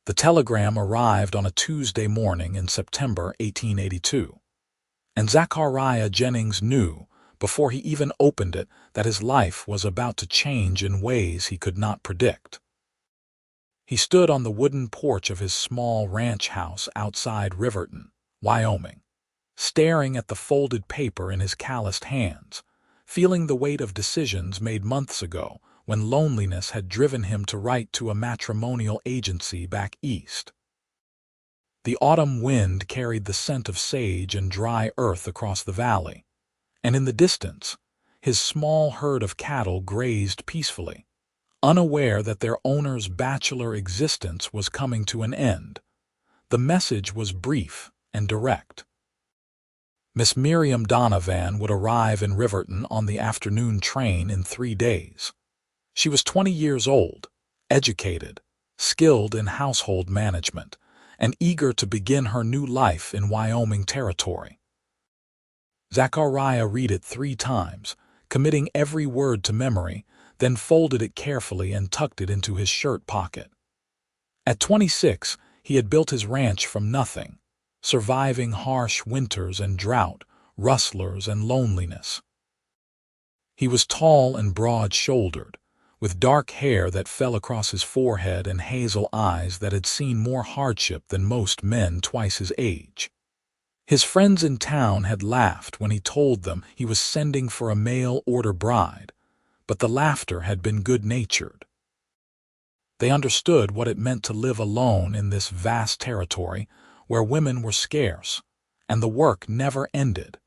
The telegram arrived on a Tuesday morning in September 1882, and Zachariah Jennings knew, before he even opened it, that his life was about to change in ways he could not predict. He stood on the wooden porch of his small ranch house outside Riverton, Wyoming, staring at the folded paper in his calloused hands, feeling the weight of decisions made months ago when loneliness had driven him to write to a matrimonial agency back east. The autumn wind carried the scent of sage and dry earth across the valley, and in the distance, his small herd of cattle grazed peacefully, unaware that their owner's bachelor existence was coming to an end. The message was brief and direct. Miss Miriam Donovan would arrive in Riverton on the afternoon train in 3 days. She was 20 years old, educated, skilled in household management, and eager to begin her new life in Wyoming territory. Zachariah read it 3 times, committing every word to memory, then folded it carefully and tucked it into his shirt pocket. At 26, he had built his ranch from nothing, surviving harsh winters and drought, rustlers and loneliness. He was tall and broad-shouldered, with dark hair that fell across his forehead and hazel eyes that had seen more hardship than most men twice his age. His friends in town had laughed when he told them he was sending for a mail-order bride, but the laughter had been good-natured. They understood what it meant to live alone in this vast territory where women were scarce, and the work never ended.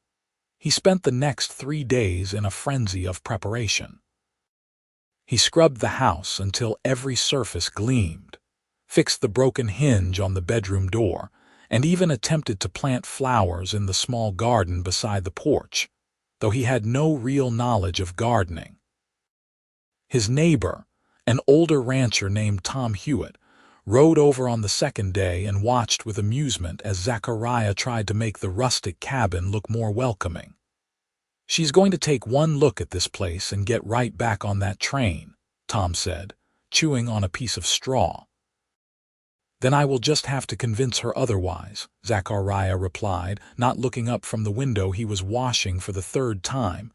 He spent the next 3 days in a frenzy of preparation. He scrubbed the house until every surface gleamed, fixed the broken hinge on the bedroom door, and even attempted to plant flowers in the small garden beside the porch, though he had no real knowledge of gardening. His neighbor, an older rancher named Tom Hewitt, rode over on the second day and watched with amusement as Zachariah tried to make the rustic cabin look more welcoming. "She's going to take one look at this place and get right back on that train," Tom said, chewing on a piece of straw. "Then I will just have to convince her otherwise," Zachariah replied, not looking up from the window he was washing for the 3rd time.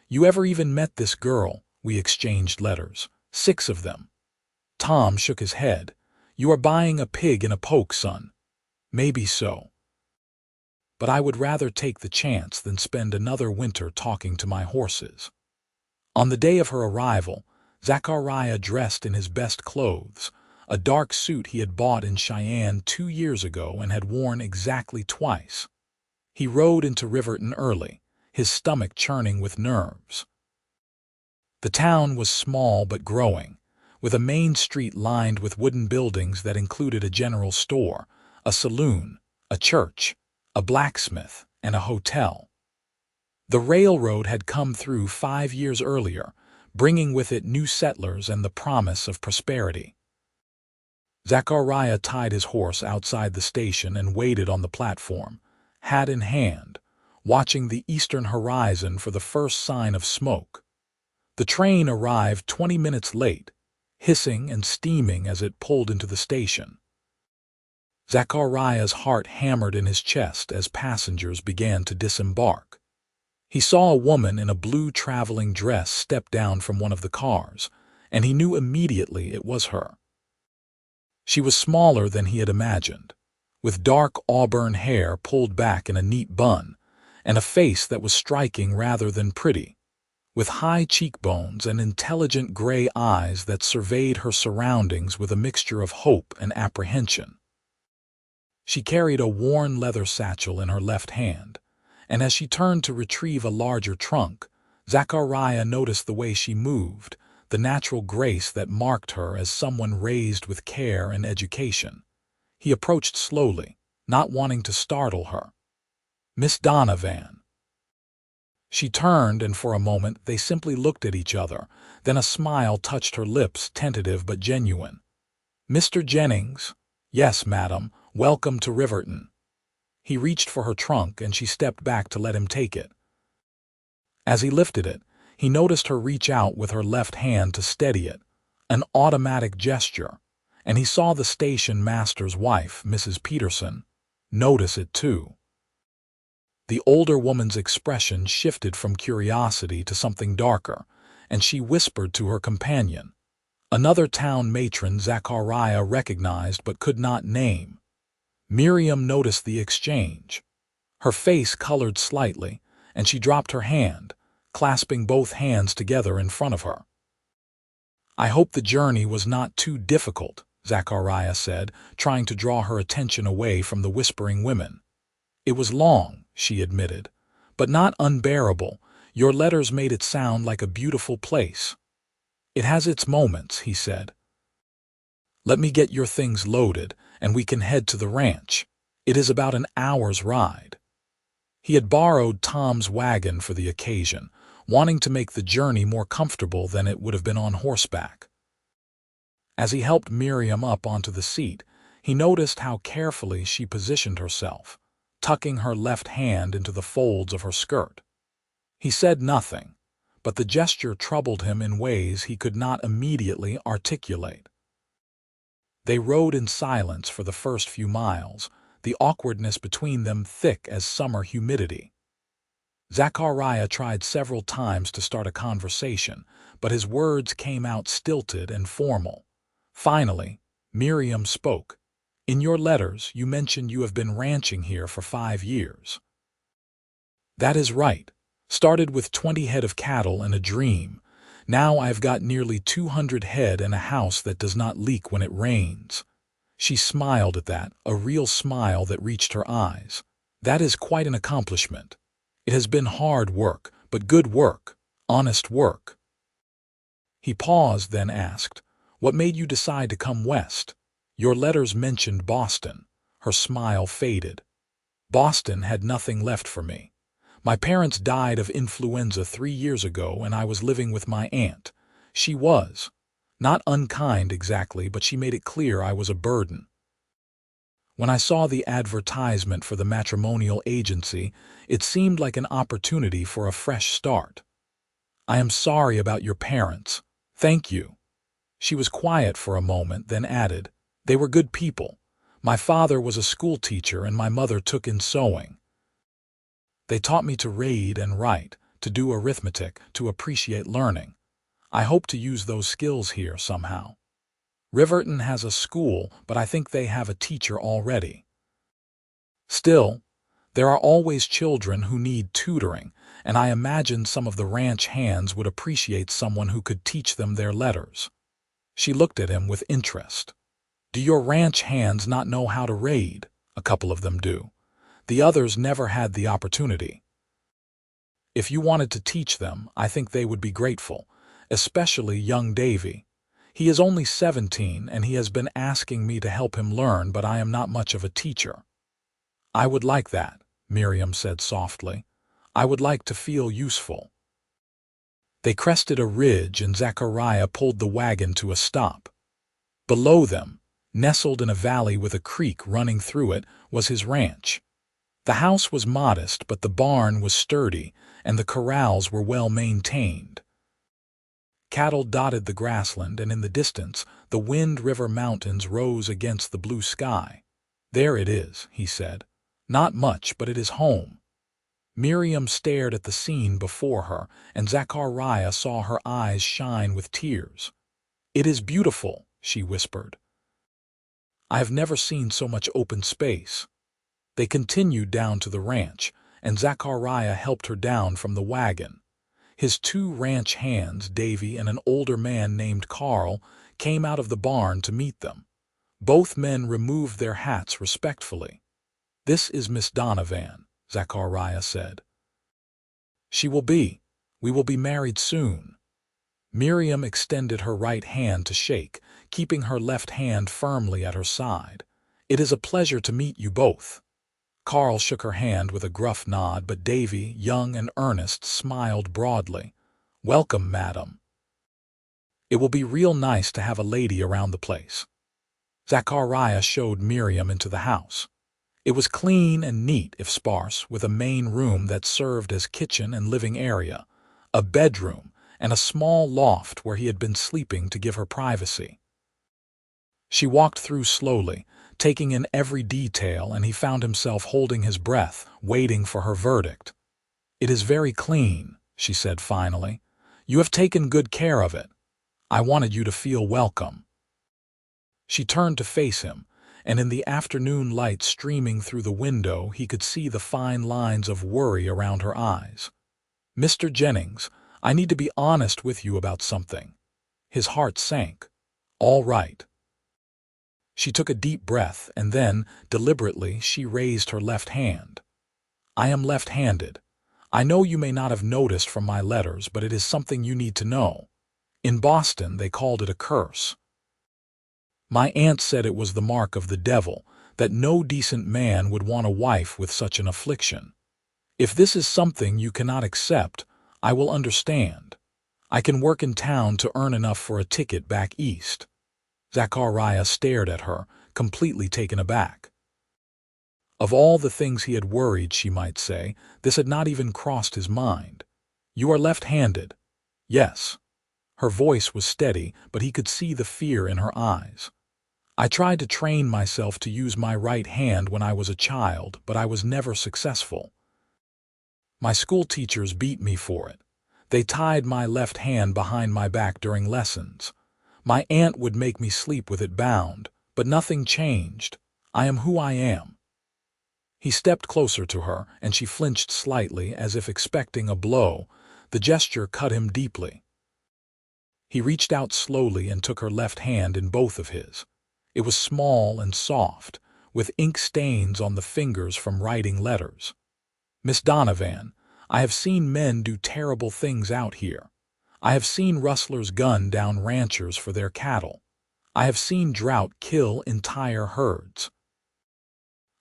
"You ever even met this girl? We exchanged letters. 6 of them." Tom shook his head. "You are buying a pig in a poke, son." "Maybe so. But I would rather take the chance than spend another winter talking to my horses." On the day of her arrival, Zachariah dressed in his best clothes, a dark suit he had bought in Cheyenne 2 years ago and had worn exactly twice. He rode into Riverton early, his stomach churning with nerves. The town was small but growing, with a main street lined with wooden buildings that included a general store, a saloon, a church, a blacksmith, and a hotel. The railroad had come through 5 years earlier, bringing with it new settlers and the promise of prosperity. Zachariah tied his horse outside the station and waited on the platform, hat in hand, watching the eastern horizon for the first sign of smoke. The train arrived 20 minutes late, hissing and steaming as it pulled into the station. Zachariah's heart hammered in his chest as passengers began to disembark. He saw a woman in a blue traveling dress step down from one of the cars, and he knew immediately it was her. She was smaller than he had imagined, with dark auburn hair pulled back in a neat bun, and a face that was striking rather than pretty, with high cheekbones and intelligent gray eyes that surveyed her surroundings with a mixture of hope and apprehension. She carried a worn leather satchel in her left hand, and as she turned to retrieve a larger trunk, Zachariah noticed the way she moved, the natural grace that marked her as someone raised with care and education. He approached slowly, not wanting to startle her. "Miss Donovan." She turned, and for a moment they simply looked at each other, then a smile touched her lips, tentative but genuine. "Mr. Jennings?" "Yes, madam. Welcome to Riverton." He reached for her trunk, and she stepped back to let him take it. As he lifted it, he noticed her reach out with her left hand to steady it, an automatic gesture, and he saw the station master's wife, Mrs. Peterson, notice it too. The older woman's expression shifted from curiosity to something darker, and she whispered to her companion, another town matron Zachariah recognized but could not name. Miriam noticed the exchange. Her face colored slightly, and she dropped her hand, clasping both hands together in front of her. "I hope the journey was not too difficult," Zachariah said, trying to draw her attention away from the whispering women. "It was long," she admitted, "but not unbearable. Your letters made it sound like a beautiful place." "It has its moments," he said. "Let me get your things loaded, and we can head to the ranch. It is about an hour's ride." He had borrowed Tom's wagon for the occasion, wanting to make the journey more comfortable than it would have been on horseback. As he helped Miriam up onto the seat, he noticed how carefully she positioned herself, tucking her left hand into the folds of her skirt. He said nothing, but the gesture troubled him in ways he could not immediately articulate. They rode in silence for the first few miles, the awkwardness between them thick as summer humidity. Zachariah tried several times to start a conversation, but his words came out stilted and formal. Finally, Miriam spoke. "In your letters, you mentioned you have been ranching here for 5 years." "That is right. Started with 20 head of cattle and a dream. Now I've got nearly 200 head and a house that does not leak when it rains." She smiled at that, a real smile that reached her eyes. "That is quite an accomplishment. It has been hard work, but good work, honest work." He paused, then asked, "What made you decide to come west? Your letters mentioned Boston." Her smile faded. "Boston had nothing left for me. My parents died of influenza 3 years ago, and I was living with my aunt. She was not unkind exactly, but she made it clear I was a burden. When I saw the advertisement for the matrimonial agency, it seemed like an opportunity for a fresh start. I am sorry about your parents. Thank you." She was quiet for a moment, then added, "They were good people. My father was a school teacher and my mother took in sewing. They taught me to read and write, to do arithmetic, to appreciate learning. I hope to use those skills here somehow. Riverton has a school, but I think they have a teacher already. Still, there are always children who need tutoring, and I imagine some of the ranch hands would appreciate someone who could teach them their letters." She looked at him with interest. "Do your ranch hands not know how to read?" "A couple of them do. The others never had the opportunity. If you wanted to teach them, I think they would be grateful, especially young Davy. He is only 17 and he has been asking me to help him learn, but I am not much of a teacher." "I would like that," Miriam said softly. "I would like to feel useful." They crested a ridge and Zachariah pulled the wagon to a stop. Below them, nestled in a valley with a creek running through it, was his ranch. The house was modest, but the barn was sturdy, and the corrals were well maintained. Cattle dotted the grassland, and in the distance, the Wind River Mountains rose against the blue sky. "There it is," he said. "Not much, but it is home." Miriam stared at the scene before her, and Zachariah saw her eyes shine with tears. "It is beautiful," she whispered. "I have never seen so much open space." They continued down to the ranch, and Zachariah helped her down from the wagon. His 2 ranch hands, Davy and an older man named Carl, came out of the barn to meet them. Both men removed their hats respectfully. "This is Miss Donovan," Zachariah said. "She will be. We will be married soon." Miriam extended her right hand to shake, keeping her left hand firmly at her side. "It is a pleasure to meet you both." Carl shook her hand with a gruff nod, but Davy, young and earnest, smiled broadly. "Welcome, madam. It will be real nice to have a lady around the place." Zachariah showed Miriam into the house. It was clean and neat, if sparse, with a main room that served as kitchen and living area, a bedroom, and a small loft where he had been sleeping to give her privacy. She walked through slowly, taking in every detail, and he found himself holding his breath, waiting for her verdict. "It is very clean," she said finally. "You have taken good care of it. I wanted you to feel welcome." She turned to face him, and in the afternoon light streaming through the window he could see the fine lines of worry around her eyes. "Mr. Jennings, I need to be honest with you about something." His heart sank. "All right." She took a deep breath, and then, deliberately, she raised her left hand. "I am left-handed. I know you may not have noticed from my letters, but it is something you need to know. In Boston, they called it a curse. My aunt said it was the mark of the devil, that no decent man would want a wife with such an affliction. If this is something you cannot accept, I will understand. I can work in town to earn enough for a ticket back east." Zachariah stared at her, completely taken aback. Of all the things he had worried she might say, this had not even crossed his mind. "You are left-handed." "Yes." Her voice was steady, but he could see the fear in her eyes. "I tried to train myself to use my right hand when I was a child, but I was never successful. My school teachers beat me for it. They tied my left hand behind my back during lessons. My aunt would make me sleep with it bound, but nothing changed. I am who I am." He stepped closer to her, and she flinched slightly, as if expecting a blow. The gesture cut him deeply. He reached out slowly and took her left hand in both of his. It was small and soft, with ink stains on the fingers from writing letters. "Miss Donovan, I have seen men do terrible things out here. I have seen rustlers gun down ranchers for their cattle. I have seen drought kill entire herds.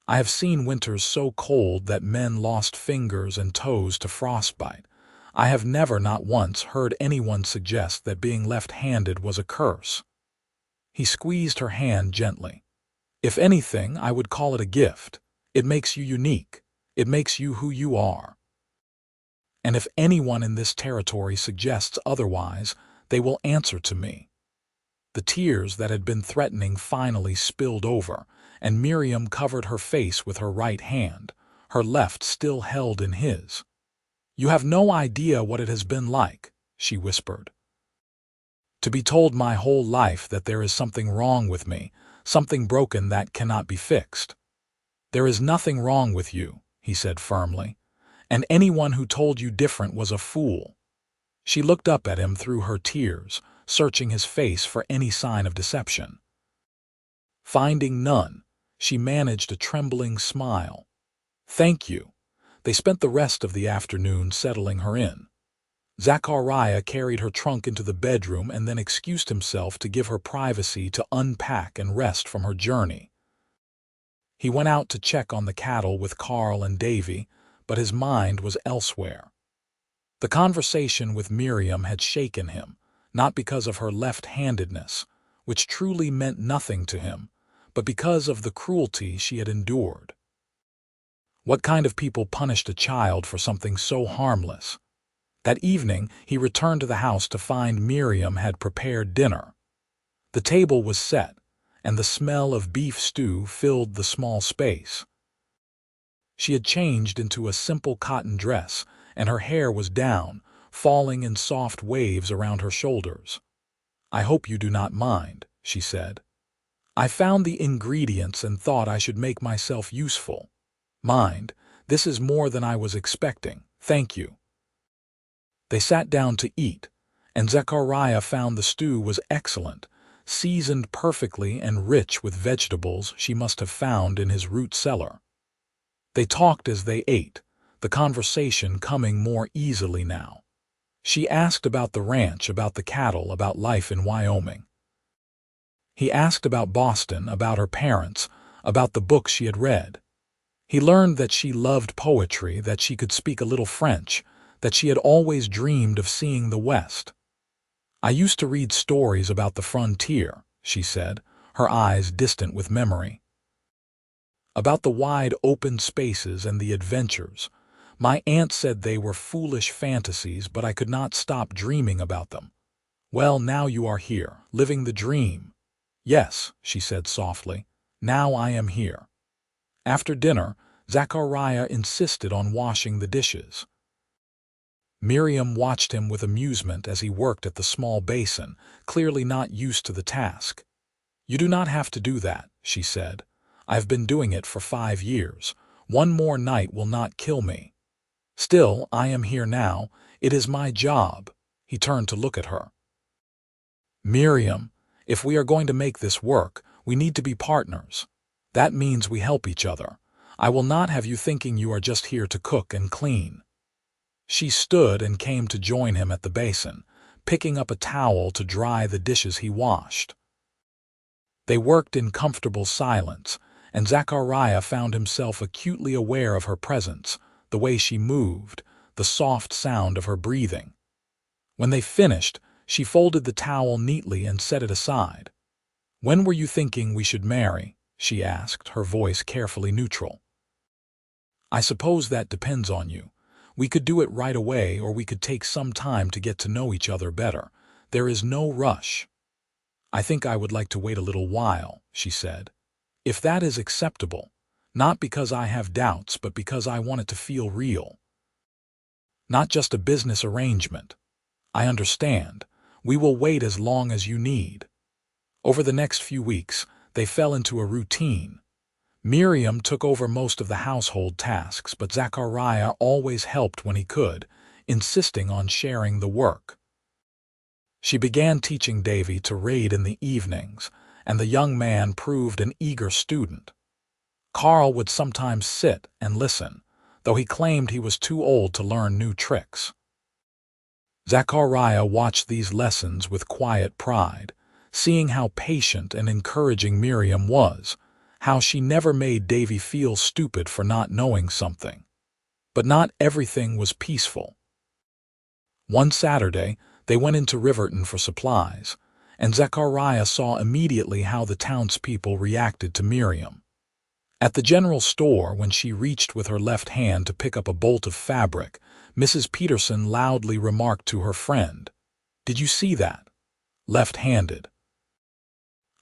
I have seen winters so cold that men lost fingers and toes to frostbite. I have never, not once, heard anyone suggest that being left-handed was a curse." He squeezed her hand gently. "If anything, I would call it a gift. It makes you unique. It makes you who you are. And if anyone in this territory suggests otherwise, they will answer to me." The tears that had been threatening finally spilled over, and Miriam covered her face with her right hand, her left still held in his. "You have no idea what it has been like," she whispered. "To be told my whole life that there is something wrong with me, something broken that cannot be fixed." "There is nothing wrong with you," he said firmly, "and anyone who told you different was a fool." She looked up at him through her tears, searching his face for any sign of deception. Finding none, she managed a trembling smile. "Thank you." They spent the rest of the afternoon settling her in. Zachariah carried her trunk into the bedroom and then excused himself to give her privacy to unpack and rest from her journey. He went out to check on the cattle with Carl and Davy, but his mind was elsewhere. The conversation with Miriam had shaken him, not because of her left-handedness, which truly meant nothing to him, but because of the cruelty she had endured. What kind of people punished a child for something so harmless? That evening, he returned to the house to find Miriam had prepared dinner. The table was set, and the smell of beef stew filled the small space. She had changed into a simple cotton dress, and her hair was down, falling in soft waves around her shoulders. "I hope you do not mind," she said. "I found the ingredients and thought I should make myself useful. Mind, this is more than I was expecting. Thank you." They sat down to eat, and Zachariah found the stew was excellent, seasoned perfectly and rich with vegetables she must have found in his root cellar. They talked as they ate, the conversation coming more easily now. She asked about the ranch, about the cattle, about life in Wyoming. He asked about Boston, about her parents, about the books she had read. He learned that she loved poetry, that she could speak a little French, that she had always dreamed of seeing the West. "I used to read stories about the frontier," she said, her eyes distant with memory. "About the wide open spaces and the adventures. My aunt said they were foolish fantasies, but I could not stop dreaming about them. Well, now you are here, living the dream. "Yes," she said softly. "Now I am here." After dinner, Zachariah insisted on washing the dishes. Miriam watched him with amusement as he worked at the small basin, clearly not used to the task. "You do not have to do that," she said. "I've been doing it for 5 years. One more night will not kill me. Still, I am here now. It is my job." He turned to look at her. "Miriam, if we are going to make this work, we need to be partners. That means we help each other. I will not have you thinking you are just here to cook and clean." She stood and came to join him at the basin, picking up a towel to dry the dishes he washed. They worked in comfortable silence, and Zachariah found himself acutely aware of her presence, the way she moved, the soft sound of her breathing. When they finished, she folded the towel neatly and set it aside. "When were you thinking we should marry?" she asked, her voice carefully neutral. "I suppose that depends on you. We could do it right away, or we could take some time to get to know each other better. There is no rush." "I think I would like to wait a little while," she said. "If that is acceptable, not because I have doubts, but because I want it to feel real. Not just a business arrangement. I understand. We will wait as long as you need." Over the next few weeks, they fell into a routine. Miriam took over most of the household tasks, but Zachariah always helped when he could, insisting on sharing the work. She began teaching Davy to read in the evenings, and the young man proved an eager student. Carl would sometimes sit and listen, though he claimed he was too old to learn new tricks. Zachariah watched these lessons with quiet pride, seeing how patient and encouraging Miriam was, how she never made Davy feel stupid for not knowing something. But not everything was peaceful. One Saturday, they went into Riverton for supplies, and Zachariah saw immediately how the townspeople reacted to Miriam. At the general store, when she reached with her left hand to pick up a bolt of fabric, Mrs. Peterson loudly remarked to her friend, "Did you see that? Left-handed."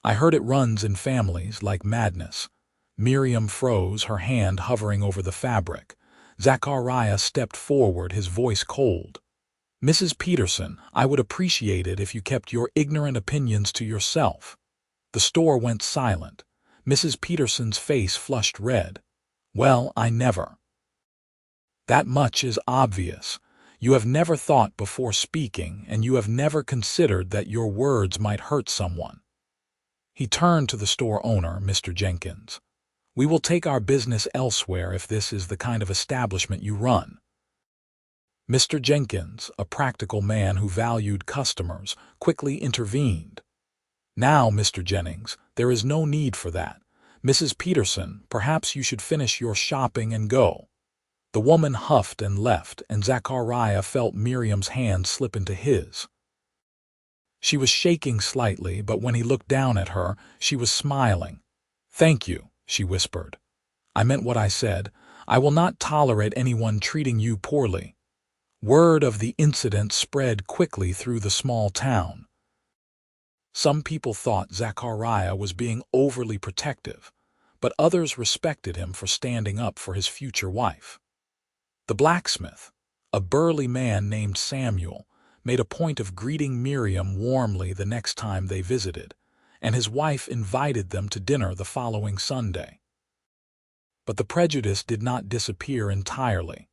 "I heard it runs in families like madness." Miriam froze, her hand hovering over the fabric. Zachariah stepped forward, his voice cold. "Mrs. Peterson, I would appreciate it if you kept your ignorant opinions to yourself." The store went silent. Mrs. Peterson's face flushed red. "Well, I never." "That much is obvious. You have never thought before speaking, and you have never considered that your words might hurt someone." He turned to the store owner, Mr. Jenkins. "We will take our business elsewhere if this is the kind of establishment you run." Mr. Jenkins, a practical man who valued customers, quickly intervened. "Now, Mr. Jennings, there is no need for that. Mrs. Peterson, perhaps you should finish your shopping and go." The woman huffed and left, and Zachariah felt Miriam's hand slip into his. She was shaking slightly, but when he looked down at her, she was smiling. "Thank you," she whispered. "I meant what I said. I will not tolerate anyone treating you poorly." Word of the incident spread quickly through the small town. Some people thought Zachariah was being overly protective, but others respected him for standing up for his future wife. The blacksmith, a burly man named Samuel, made a point of greeting Miriam warmly the next time they visited, and his wife invited them to dinner the following Sunday. But the prejudice did not disappear entirely.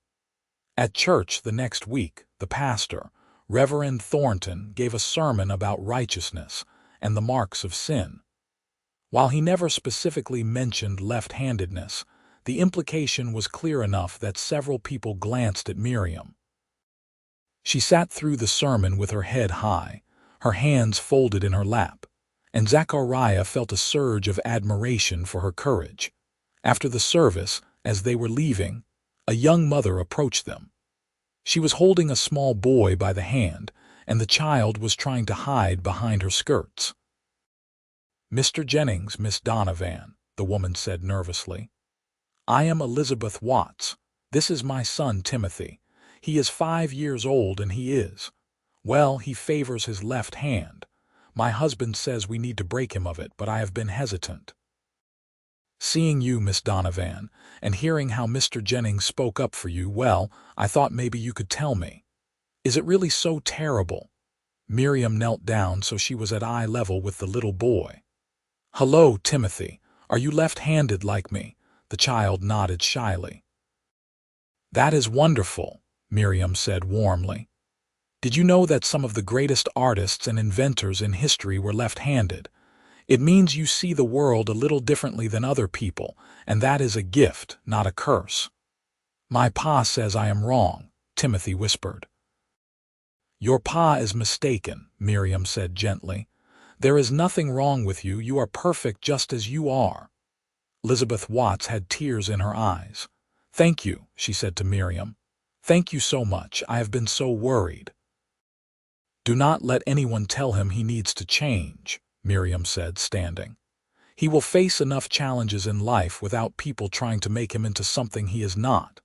At church the next week, the pastor, Reverend Thornton, gave a sermon about righteousness and the marks of sin. While he never specifically mentioned left-handedness, the implication was clear enough that several people glanced at Miriam. She sat through the sermon with her head high, her hands folded in her lap, and Zachariah felt a surge of admiration for her courage. After the service, as they were leaving, a young mother approached them. She was holding a small boy by the hand, and the child was trying to hide behind her skirts. "Mr. Jennings, Miss Donovan," the woman said nervously. "I am Elizabeth Watts. This is my son Timothy. He is 5 years old, and he favors his left hand. My husband says we need to break him of it, but I have been hesitant. Seeing you, Miss Donovan, and hearing how Mr. Jennings spoke up for you, well, I thought maybe you could tell me. Is it really so terrible?" Miriam knelt down so she was at eye level with the little boy. "Hello, Timothy. Are you left-handed like me?" The child nodded shyly. "That is wonderful," Miriam said warmly. "Did you know that some of the greatest artists and inventors in history were left-handed? It means you see the world a little differently than other people, and that is a gift, not a curse." "My pa says I am wrong," Timothy whispered. "Your pa is mistaken," Miriam said gently. "There is nothing wrong with you. You are perfect just as you are." Elizabeth Watts had tears in her eyes. "Thank you," she said to Miriam. "Thank you so much. I have been so worried." "Do not let anyone tell him he needs to change," Miriam said, standing. "He will face enough challenges in life without people trying to make him into something he is not."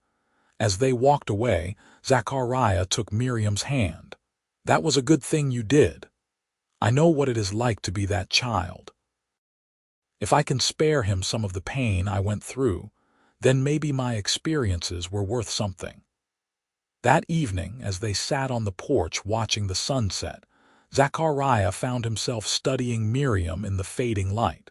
As they walked away, Zachariah took Miriam's hand. "That was a good thing you did. I know what it is like to be that child. If I can spare him some of the pain I went through, then maybe my experiences were worth something." That evening, as they sat on the porch watching the sunset, Zachariah found himself studying Miriam in the fading light.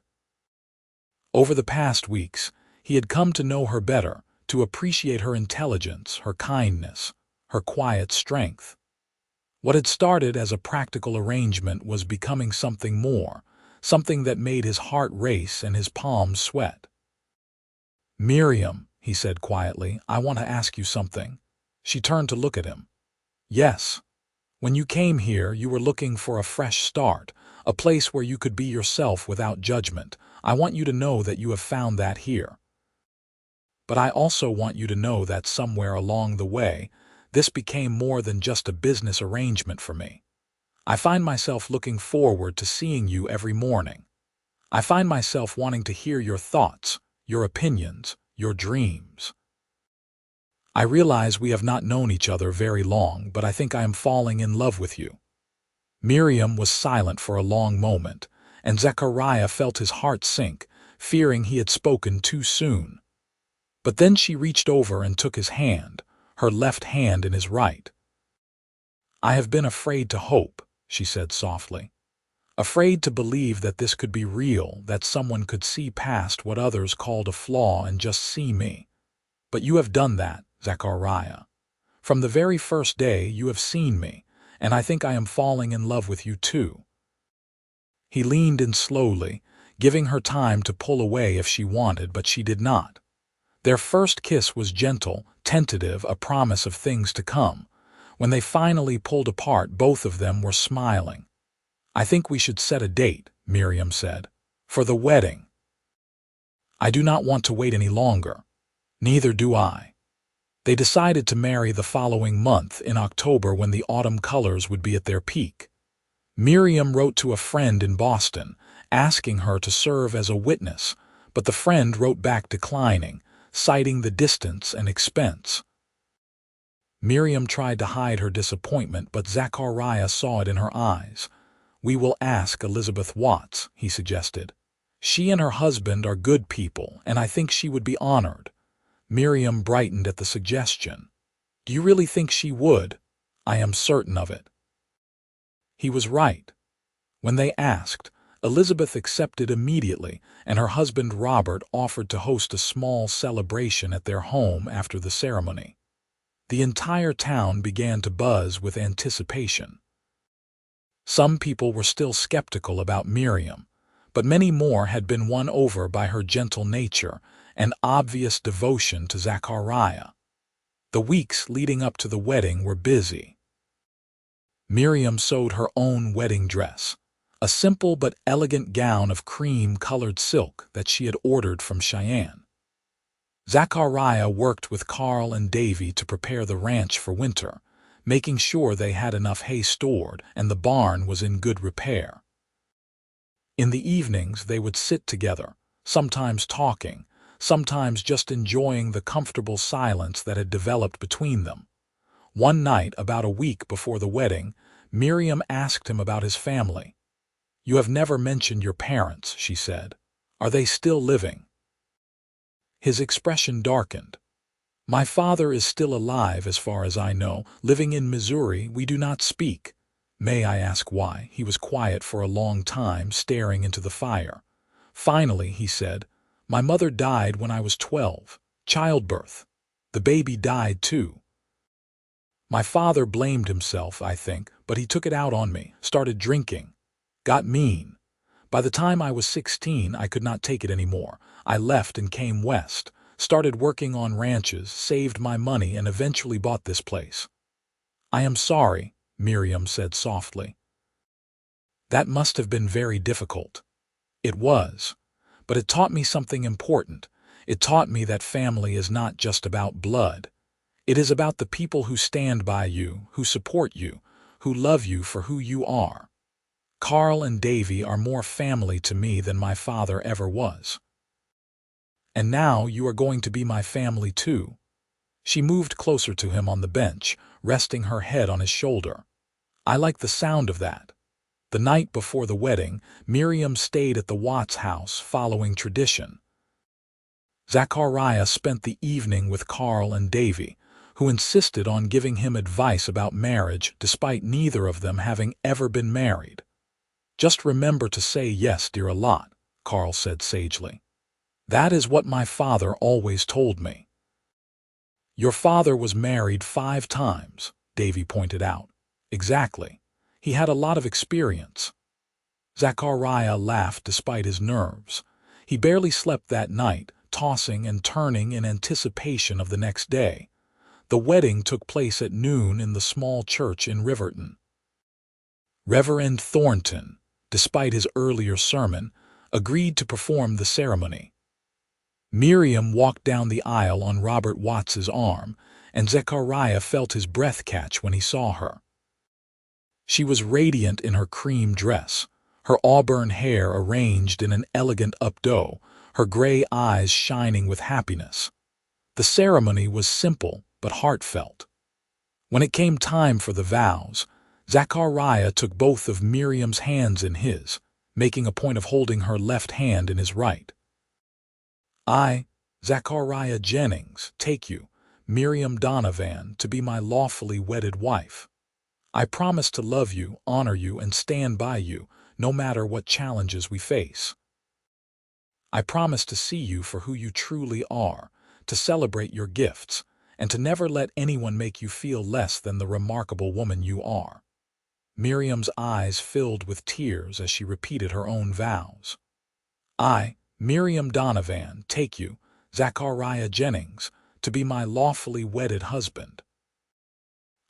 Over the past weeks, he had come to know her better, to appreciate her intelligence, her kindness, her quiet strength. What had started as a practical arrangement was becoming something more, something that made his heart race and his palms sweat. "Miriam," he said quietly, "I want to ask you something." She turned to look at him. "Yes. When you came here, you were looking for a fresh start, a place where you could be yourself without judgment. I want you to know that you have found that here. But I also want you to know that somewhere along the way, this became more than just a business arrangement for me. I find myself looking forward to seeing you every morning. I find myself wanting to hear your thoughts, your opinions, your dreams. I realize we have not known each other very long, but I think I am falling in love with you." Miriam was silent for a long moment, and Zachariah felt his heart sink, fearing he had spoken too soon. But then she reached over and took his hand, her left hand in his right. "I have been afraid to hope," she said softly. "Afraid to believe that this could be real, that someone could see past what others called a flaw and just see me. But you have done that, Zachariah. From the very first day you have seen me, and I think I am falling in love with you too." He leaned in slowly, giving her time to pull away if she wanted, but she did not. Their first kiss was gentle, tentative, a promise of things to come. When they finally pulled apart, both of them were smiling. "I think we should set a date," Miriam said, "for the wedding." "I do not want to wait any longer." "Neither do I." They decided to marry the following month, in October, when the autumn colors would be at their peak. Miriam wrote to a friend in Boston, asking her to serve as a witness, but the friend wrote back declining, citing the distance and expense. Miriam tried to hide her disappointment, but Zachariah saw it in her eyes. "We will ask Elizabeth Watts," he suggested. "She and her husband are good people, and I think she would be honored." Miriam brightened at the suggestion. "Do you really think she would?" "I am certain of it." He was right. When they asked, Elizabeth accepted immediately, and her husband Robert offered to host a small celebration at their home after the ceremony. The entire town began to buzz with anticipation. Some people were still skeptical about Miriam, but many more had been won over by her gentle nature and obvious devotion to Zachariah. The weeks leading up to the wedding were busy. Miriam sewed her own wedding dress, a simple but elegant gown of cream-colored silk that she had ordered from Cheyenne. Zachariah worked with Carl and Davy to prepare the ranch for winter, making sure they had enough hay stored and the barn was in good repair. In the evenings they would sit together, sometimes talking, sometimes just enjoying the comfortable silence that had developed between them. One night, about a week before the wedding, Miriam asked him about his family. "You have never mentioned your parents," she said. "Are they still living?" His expression darkened. "My father is still alive as far as I know, living in Missouri. We do not speak." "May I ask why?" He was quiet for a long time, staring into the fire. Finally, he said, "My mother died when I was 12. Childbirth. The baby died too. My father blamed himself, I think, but he took it out on me, started drinking. Got mean. By the time I was 16, I could not take it anymore. I left and came west, started working on ranches, saved my money, and eventually bought this place." "I am sorry," Miriam said softly. "That must have been very difficult." "It was. But it taught me something important. It taught me that family is not just about blood. It is about the people who stand by you, who support you, who love you for who you are. Carl and Davy are more family to me than my father ever was. And now you are going to be my family too." She moved closer to him on the bench, resting her head on his shoulder. "I like the sound of that." The night before the wedding, Miriam stayed at the Watts house, following tradition. Zachariah spent the evening with Carl and Davy, who insisted on giving him advice about marriage despite neither of them having ever been married. "Just remember to say yes, dear, a lot," Carl said sagely. "That is what my father always told me." "Your father was married 5 times, Davy pointed out. "Exactly. He had a lot of experience." Zachariah laughed despite his nerves. He barely slept that night, tossing and turning in anticipation of the next day. The wedding took place at noon in the small church in Riverton. Reverend Thornton, despite his earlier sermon, agreed to perform the ceremony. Miriam walked down the aisle on Robert Watts's arm, and Zachariah felt his breath catch when he saw her. She was radiant in her cream dress, her auburn hair arranged in an elegant updo, her gray eyes shining with happiness. The ceremony was simple but heartfelt. When it came time for the vows, Zachariah took both of Miriam's hands in his, making a point of holding her left hand in his right. "I, Zachariah Jennings, take you, Miriam Donovan, to be my lawfully wedded wife. I promise to love you, honor you, and stand by you, no matter what challenges we face. I promise to see you for who you truly are, to celebrate your gifts, and to never let anyone make you feel less than the remarkable woman you are." Miriam's eyes filled with tears as she repeated her own vows. "I, Miriam Donovan, take you, Zachariah Jennings, to be my lawfully wedded husband.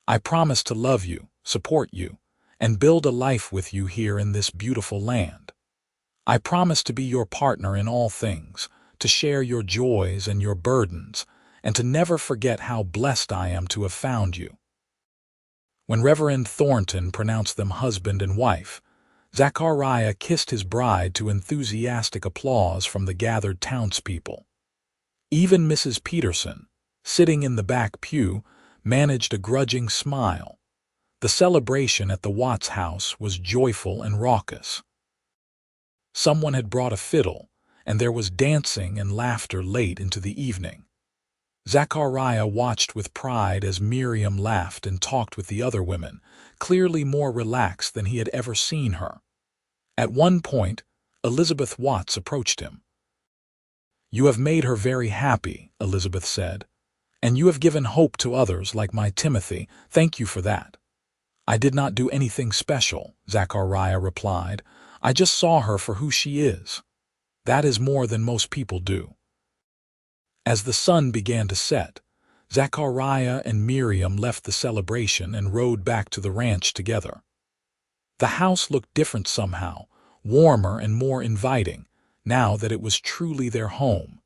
I promise to love you, support you, and build a life with you here in this beautiful land. I promise to be your partner in all things, to share your joys and your burdens, and to never forget how blessed I am to have found you." When Reverend Thornton pronounced them husband and wife, Zachariah kissed his bride to enthusiastic applause from the gathered townspeople. Even Mrs. Peterson, sitting in the back pew, managed a grudging smile. The celebration at the Watts house was joyful and raucous. Someone had brought a fiddle, and there was dancing and laughter late into the evening. Zachariah watched with pride as Miriam laughed and talked with the other women, clearly more relaxed than he had ever seen her. At one point, Elizabeth Watts approached him. "You have made her very happy," Elizabeth said, "and you have given hope to others like my Timothy. Thank you for that." "I did not do anything special," Zachariah replied. "I just saw her for who she is. That is more than most people do." As the sun began to set, Zachariah and Miriam left the celebration and rode back to the ranch together. The house looked different somehow, warmer and more inviting, now that it was truly their home.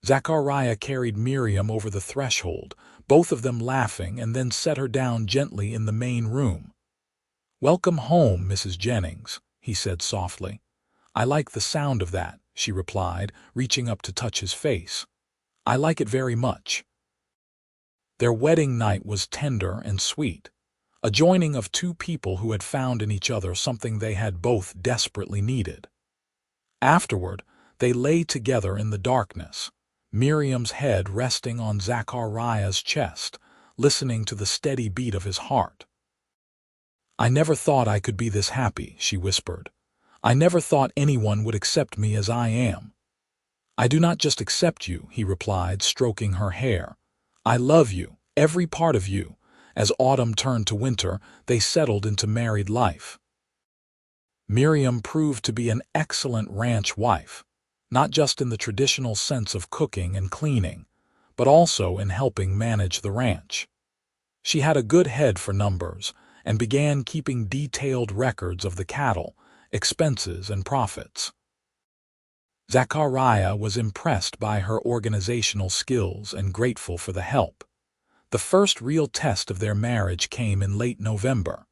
Zachariah carried Miriam over the threshold, both of them laughing, and then set her down gently in the main room. "Welcome home, Mrs. Jennings," he said softly. "I like the sound of that," she replied, reaching up to touch his face. "I like it very much." Their wedding night was tender and sweet. a joining of two people who had found in each other something they had both desperately needed. Afterward, they lay together in the darkness, Miriam's head resting on Zachariah's chest, listening to the steady beat of his heart. "I never thought I could be this happy," she whispered. "I never thought anyone would accept me as I am." "I do not just accept you," he replied, stroking her hair. "I love you, every part of you." As autumn turned to winter, they settled into married life. Miriam proved to be an excellent ranch wife, not just in the traditional sense of cooking and cleaning, but also in helping manage the ranch. She had a good head for numbers and began keeping detailed records of the cattle, expenses, and profits. Zachariah was impressed by her organizational skills and grateful for the help. The first real test of their marriage came in late November.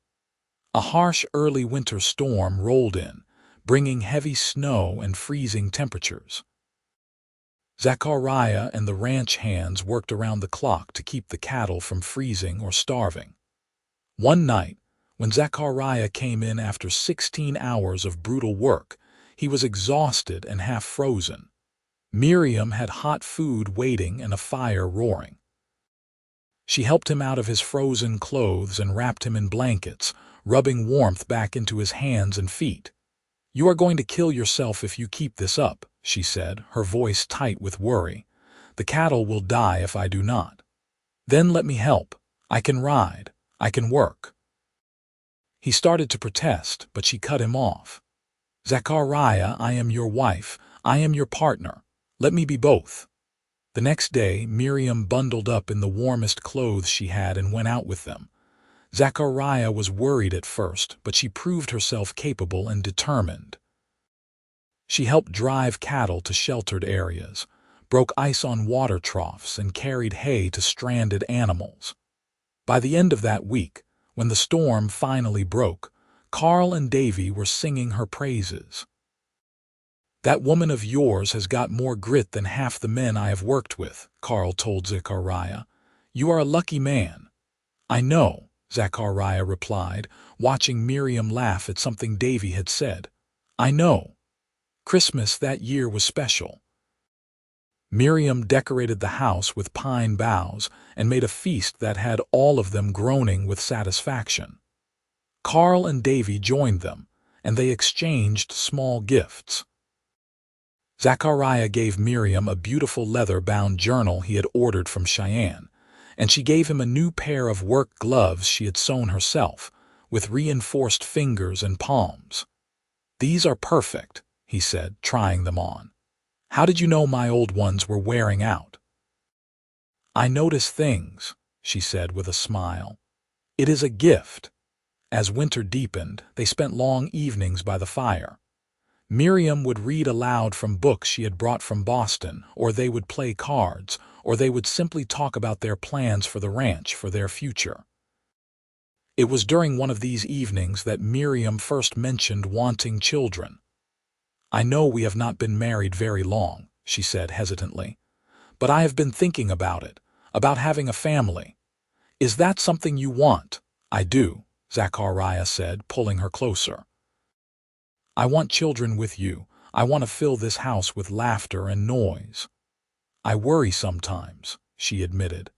A harsh early winter storm rolled in, bringing heavy snow and freezing temperatures. Zachariah and the ranch hands worked around the clock to keep the cattle from freezing or starving. One night, when Zachariah came in after 16 hours of brutal work, he was exhausted and half frozen. Miriam had hot food waiting and a fire roaring. She helped him out of his frozen clothes and wrapped him in blankets, rubbing warmth back into his hands and feet. "You are going to kill yourself if you keep this up," she said, her voice tight with worry. "The cattle will die if I do not. Then let me help. I can ride. I can work." He started to protest, but she cut him off. "Zachariah, I am your wife. I am your partner. Let me be both." The next day, Miriam bundled up in the warmest clothes she had and went out with them. Zachariah was worried at first, but she proved herself capable and determined. She helped drive cattle to sheltered areas, broke ice on water troughs, and carried hay to stranded animals. By the end of that week, when the storm finally broke, Carl and Davy were singing her praises. "That woman of yours has got more grit than half the men I have worked with," Carl told Zachariah. "You are a lucky man." "I know," Zachariah replied, watching Miriam laugh at something Davy had said. "I know. Christmas that year was special." Miriam decorated the house with pine boughs and made a feast that had all of them groaning with satisfaction. Carl and Davy joined them, and they exchanged small gifts. Zachariah gave Miriam a beautiful leather-bound journal he had ordered from Cheyenne, and she gave him a new pair of work gloves she had sewn herself, with reinforced fingers and palms. "These are perfect," he said, trying them on. "How did you know my old ones were wearing out?" "I notice things," she said with a smile. "It is a gift." As winter deepened, they spent long evenings by the fire. Miriam would read aloud from books she had brought from Boston, or they would play cards, or they would simply talk about their plans for the ranch, for their future. It was during one of these evenings that Miriam first mentioned wanting children. "I know we have not been married very long," she said hesitantly, "but I have been thinking about it, about having a family. Is that something you want?" "I do," Zachariah said, pulling her closer. "I want children with you. I want to fill this house with laughter and noise." "I worry sometimes," she admitted,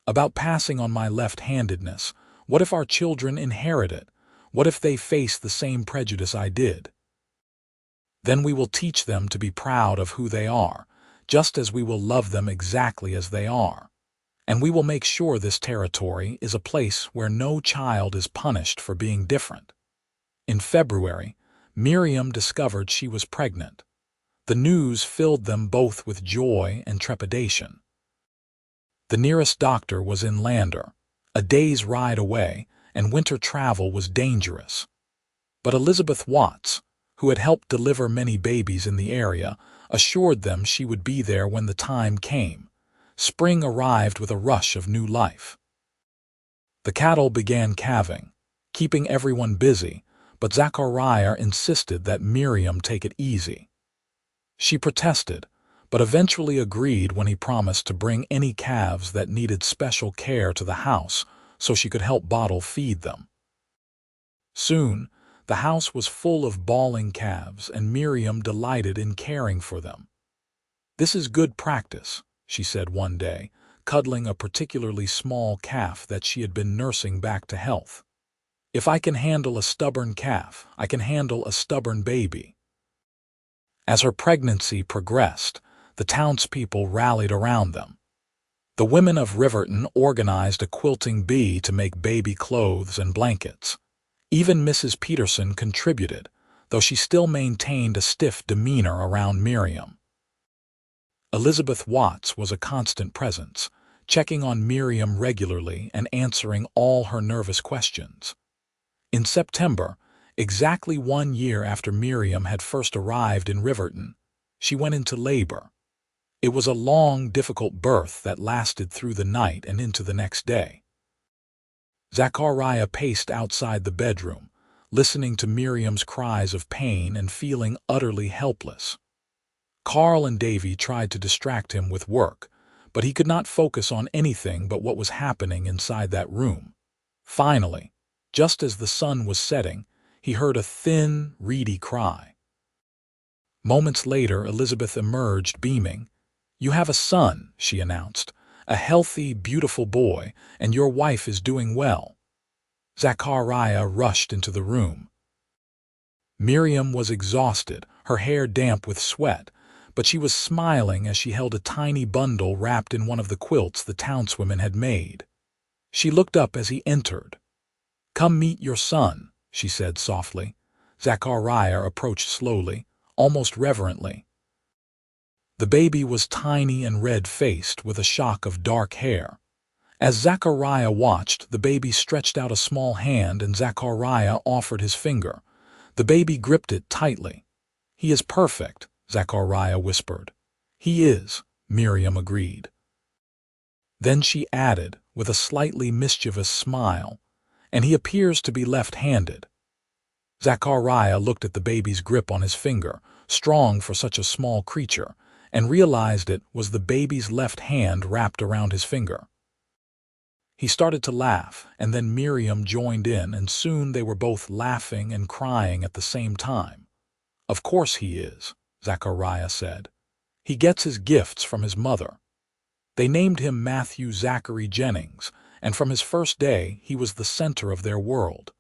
"about passing on my left-handedness. What if our children inherit it? What if they face the same prejudice I did? Then we will teach them to be proud of who they are, just as we will love them exactly as they are. And we will make sure this territory is a place where no child is punished for being different." In February, Miriam discovered she was pregnant. The news filled them both with joy and trepidation. The nearest doctor was in Lander, a day's ride away, and winter travel was dangerous. But Elizabeth Watts, who had helped deliver many babies in the area, assured them she would be there when the time came. Spring arrived with a rush of new life. The cattle began calving, keeping everyone busy, but Zachariah insisted that Miriam take it easy. She protested, but eventually agreed when he promised to bring any calves that needed special care to the house so she could help bottle feed them. Soon, the house was full of bawling calves, and Miriam delighted in caring for them. "This is good practice," she said one day, cuddling a particularly small calf that she had been nursing back to health. "If I can handle a stubborn calf, I can handle a stubborn baby." As her pregnancy progressed, the townspeople rallied around them. The women of Riverton organized a quilting bee to make baby clothes and blankets. Even Mrs. Peterson contributed, though she still maintained a stiff demeanor around Miriam. Elizabeth Watts was a constant presence, checking on Miriam regularly and answering all her nervous questions. In September, exactly 1 year after Miriam had first arrived in Riverton, she went into labor. It was a long, difficult birth that lasted through the night and into the next day. Zachariah paced outside the bedroom, listening to Miriam's cries of pain and feeling utterly helpless. Carl and Davy tried to distract him with work, but he could not focus on anything but what was happening inside that room. Finally, just as the sun was setting, he heard a thin, reedy cry. Moments later, Elizabeth emerged, beaming. "You have a son," she announced, "a healthy, beautiful boy, and your wife is doing well." Zachariah rushed into the room. Miriam was exhausted, her hair damp with sweat, but she was smiling as she held a tiny bundle wrapped in one of the quilts the townswomen had made. She looked up as he entered. "Come meet your son," she said softly. Zachariah approached slowly, almost reverently. The baby was tiny and red-faced, with a shock of dark hair. As Zachariah watched, the baby stretched out a small hand and Zachariah offered his finger. The baby gripped it tightly. "He is perfect," Zachariah whispered. "He is," Miriam agreed. Then she added, with a slightly mischievous smile, "and he appears to be left-handed." Zachariah looked at the baby's grip on his finger, strong for such a small creature, and realized it was the baby's left hand wrapped around his finger. He started to laugh, and then Miriam joined in, and soon they were both laughing and crying at the same time. "Of course he is," Zachariah said. "He gets his gifts from his mother." They named him Matthew Zachary Jennings, and from his first day he was the center of their world.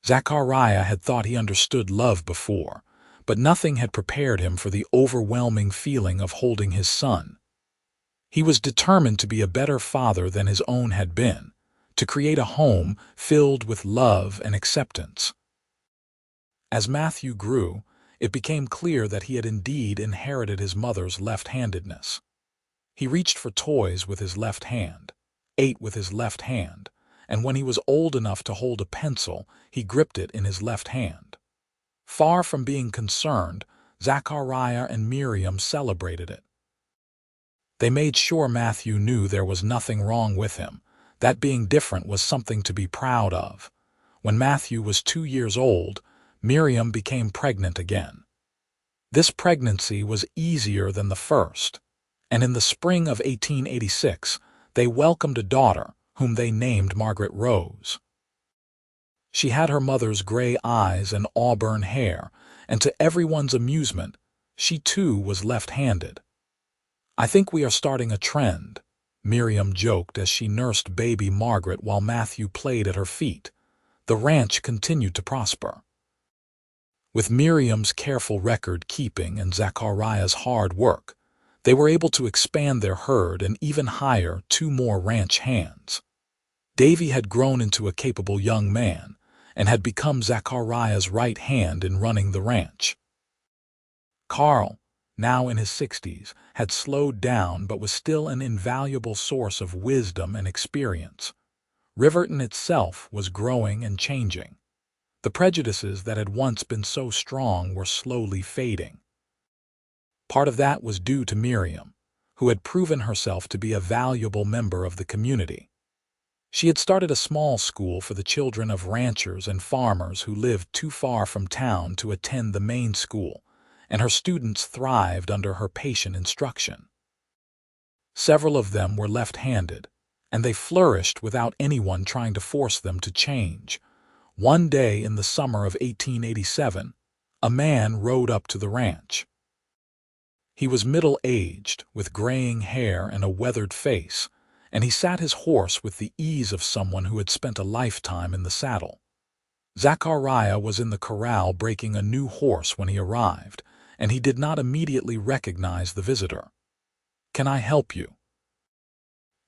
Zachariah had thought he understood love before, but nothing had prepared him for the overwhelming feeling of holding his son. He was determined to be a better father than his own had been, to create a home filled with love and acceptance. As Matthew grew, it became clear that he had indeed inherited his mother's left-handedness. He reached for toys with his left hand, ate with his left hand, and when he was old enough to hold a pencil, he gripped it in his left hand. Far from being concerned, Zachariah and Miriam celebrated it. They made sure Matthew knew there was nothing wrong with him, that being different was something to be proud of. When Matthew was 2 years old, Miriam became pregnant again. This pregnancy was easier than the first, and in the spring of 1886, they welcomed a daughter, whom they named Margaret Rose. She had her mother's gray eyes and auburn hair, and to everyone's amusement, she too was left-handed. "I think we are starting a trend," Miriam joked as she nursed baby Margaret while Matthew played at her feet. The ranch continued to prosper. With Miriam's careful record-keeping and Zachariah's hard work, they were able to expand their herd and even hire 2 more ranch hands. Davy had grown into a capable young man and had become Zachariah's right hand in running the ranch. Carl, now in his 60s, had slowed down but was still an invaluable source of wisdom and experience. Riverton itself was growing and changing. The prejudices that had once been so strong were slowly fading. Part of that was due to Miriam, who had proven herself to be a valuable member of the community. She had started a small school for the children of ranchers and farmers who lived too far from town to attend the main school, and her students thrived under her patient instruction. Several of them were left-handed, and they flourished without anyone trying to force them to change. One day in the summer of 1887, a man rode up to the ranch. He was middle-aged, with graying hair and a weathered face, and he sat his horse with the ease of someone who had spent a lifetime in the saddle. Zachariah was in the corral breaking a new horse when he arrived, and he did not immediately recognize the visitor. "Can I help you?"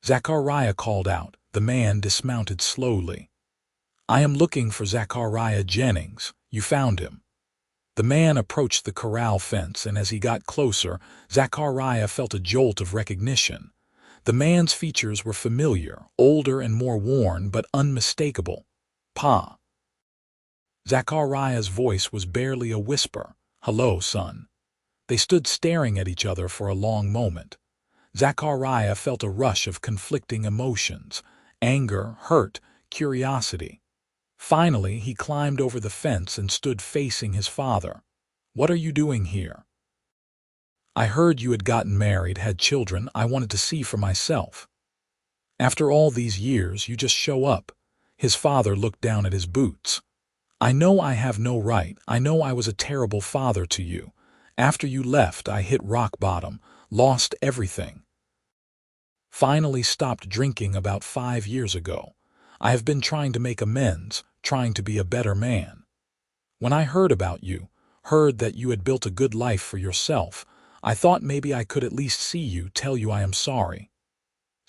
Zachariah called out. The man dismounted slowly. "I am looking for Zachariah Jennings. You found him." The man approached the corral fence, and as he got closer, Zachariah felt a jolt of recognition. The man's features were familiar, older and more worn, but unmistakable. "Pa." Zachariah's voice was barely a whisper. "Hello, son." They stood staring at each other for a long moment. Zachariah felt a rush of conflicting emotions: anger, hurt, curiosity. Finally, he climbed over the fence and stood facing his father. "What are you doing here?" "I heard you had gotten married, had children. I wanted to see for myself." "After all these years, you just show up." His father looked down at his boots. "I know I have no right. I know I was a terrible father to you. After you left, I hit rock bottom, lost everything. Finally stopped drinking about 5 years ago. I have been trying to make amends, trying to be a better man. When I heard about you, heard that you had built a good life for yourself, I thought maybe I could at least see you, tell you I am sorry."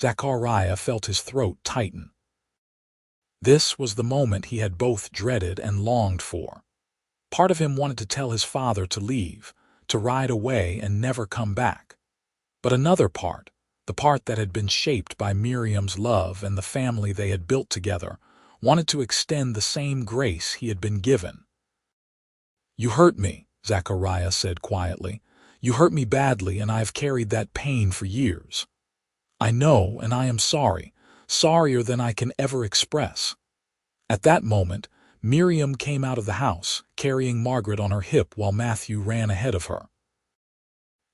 Zachariah felt his throat tighten. This was the moment he had both dreaded and longed for. Part of him wanted to tell his father to leave, to ride away and never come back. But another part, the part that had been shaped by Miriam's love and the family they had built together, wanted to extend the same grace he had been given. "You hurt me," Zachariah said quietly. "You hurt me badly, and I have carried that pain for years. I know, and I am sorry, sorrier than I can ever express." At that moment, Miriam came out of the house, carrying Margaret on her hip while Matthew ran ahead of her.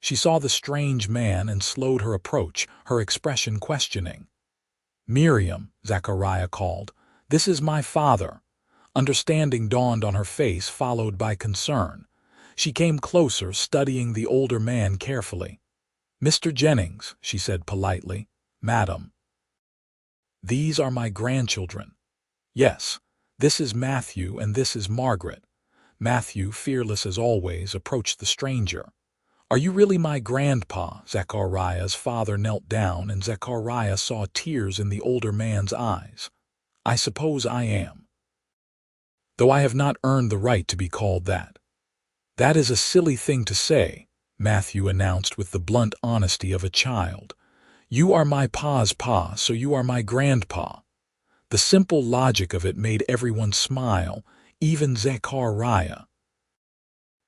She saw the strange man and slowed her approach, her expression questioning. "Miriam," Zachariah called, "this is my father." Understanding dawned on her face, followed by concern. She came closer, studying the older man carefully. "Mr. Jennings," she said politely. "Madam." "These are my grandchildren." "Yes, this is Matthew and this is Margaret." Matthew, fearless as always, approached the stranger. "Are you really my grandpa?" Zachariah's father knelt down, and Zachariah saw tears in the older man's eyes. "I suppose I am. Though I have not earned the right to be called that." "That is a silly thing to say," Matthew announced with the blunt honesty of a child. "You are my pa's pa, so you are my grandpa." The simple logic of it made everyone smile, even Zachariah.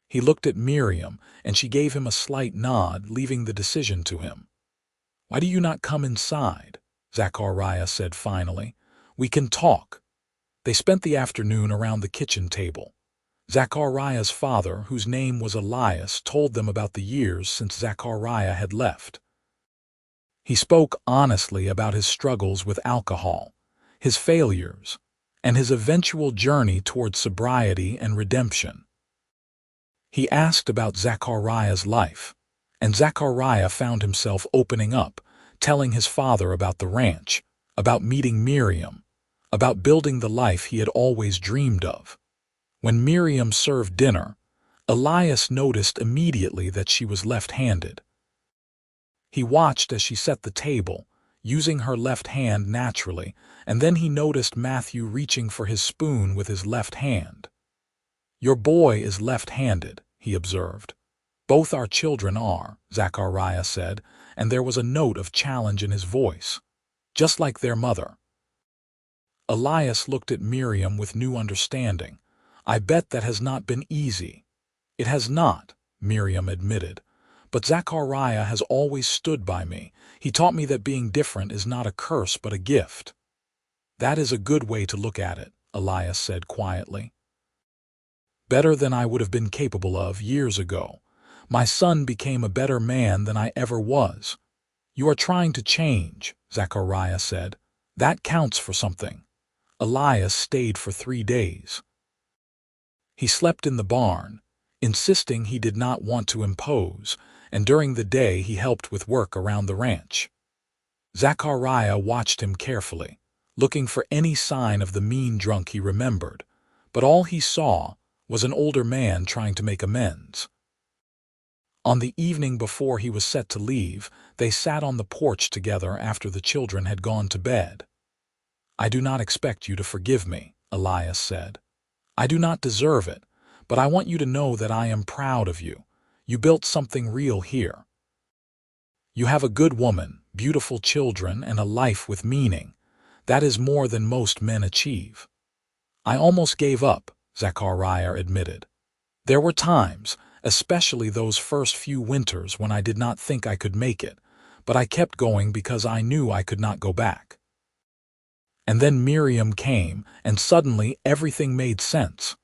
He looked at Miriam, and she gave him a slight nod, leaving the decision to him. "Why do you not come inside?" Zachariah said finally. "We can talk." They spent the afternoon around the kitchen table. Zachariah's father, whose name was Elias, told them about the years since Zachariah had left. He spoke honestly about his struggles with alcohol, his failures, and his eventual journey toward sobriety and redemption. He asked about Zachariah's life, and Zachariah found himself opening up, telling his father about the ranch, about meeting Miriam, about building the life he had always dreamed of. When Miriam served dinner, Elias noticed immediately that she was left-handed. He watched as she set the table, using her left hand naturally, and then he noticed Matthew reaching for his spoon with his left hand. "Your boy is left-handed," he observed. "Both our children are," Zachariah said, and there was a note of challenge in his voice. "Just like their mother." Elias looked at Miriam with new understanding. "I bet that has not been easy." "It has not," Miriam admitted. "But Zachariah has always stood by me. He taught me that being different is not a curse but a gift." "That is a good way to look at it," Elias said quietly. "Better than I would have been capable of years ago. My son became a better man than I ever was." "You are trying to change," Zachariah said. That counts for something. Elias stayed for 3 days. He slept in the barn, insisting he did not want to impose, and during the day he helped with work around the ranch. Zachariah watched him carefully, looking for any sign of the mean drunk he remembered, but all he saw was an older man trying to make amends. On the evening before he was set to leave, they sat on the porch together after the children had gone to bed. "I do not expect you to forgive me," Elias said. "I do not deserve it, but I want you to know that I am proud of you. You built something real here. You have a good woman, beautiful children, and a life with meaning. That is more than most men achieve." "I almost gave up," Zachariah admitted. "There were times, especially those first few winters, when I did not think I could make it, but I kept going because I knew I could not go back." And then Miriam came, and suddenly everything made sense.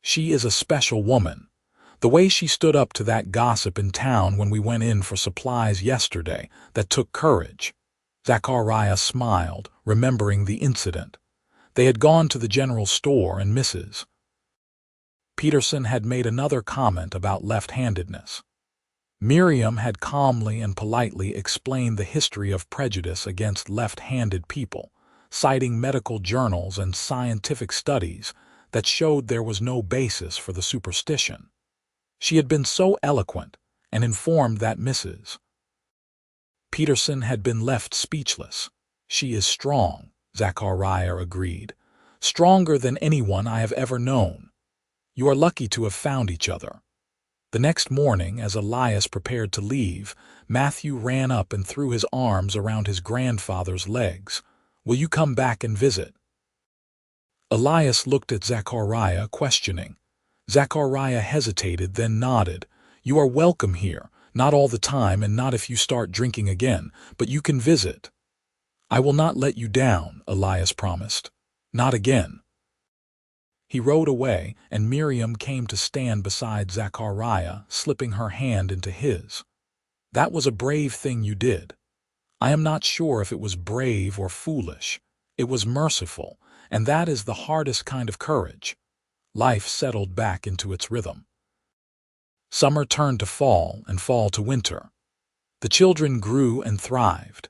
She is a special woman. The way she stood up to that gossip in town when we went in for supplies yesterday, that took courage. Zachariah smiled, remembering the incident. They had gone to the general store and Mrs. Peterson had made another comment about left-handedness. Miriam had calmly and politely explained the history of prejudice against left-handed people, citing medical journals and scientific studies that showed there was no basis for the superstition. She had been so eloquent and informed that Mrs. Peterson had been left speechless. "She is strong," Zachariah agreed. "Stronger than anyone I have ever known. You are lucky to have found each other." The next morning, as Elias prepared to leave, Matthew ran up and threw his arms around his grandfather's legs. "Will you come back and visit?" Elias looked at Zachariah, questioning. Zachariah hesitated, then nodded. "You are welcome here, not all the time and not if you start drinking again, but you can visit." "I will not let you down," Elias promised. "Not again." He rode away, and Miriam came to stand beside Zachariah, slipping her hand into his. "That was a brave thing you did." "I am not sure if it was brave or foolish. It was merciful, and that is the hardest kind of courage." Life settled back into its rhythm. Summer turned to fall, and fall to winter. The children grew and thrived.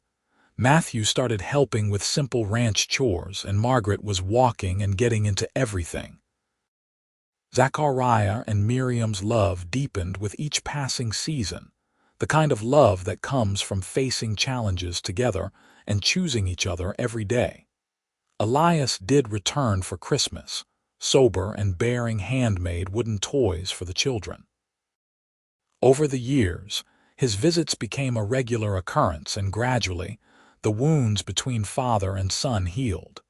Matthew started helping with simple ranch chores, and Margaret was walking and getting into everything. Zachariah and Miriam's love deepened with each passing season, the kind of love that comes from facing challenges together and choosing each other every day. Elias did return for Christmas, sober and bearing handmade wooden toys for the children. Over the years, his visits became a regular occurrence, and gradually, the wounds between father and son healed.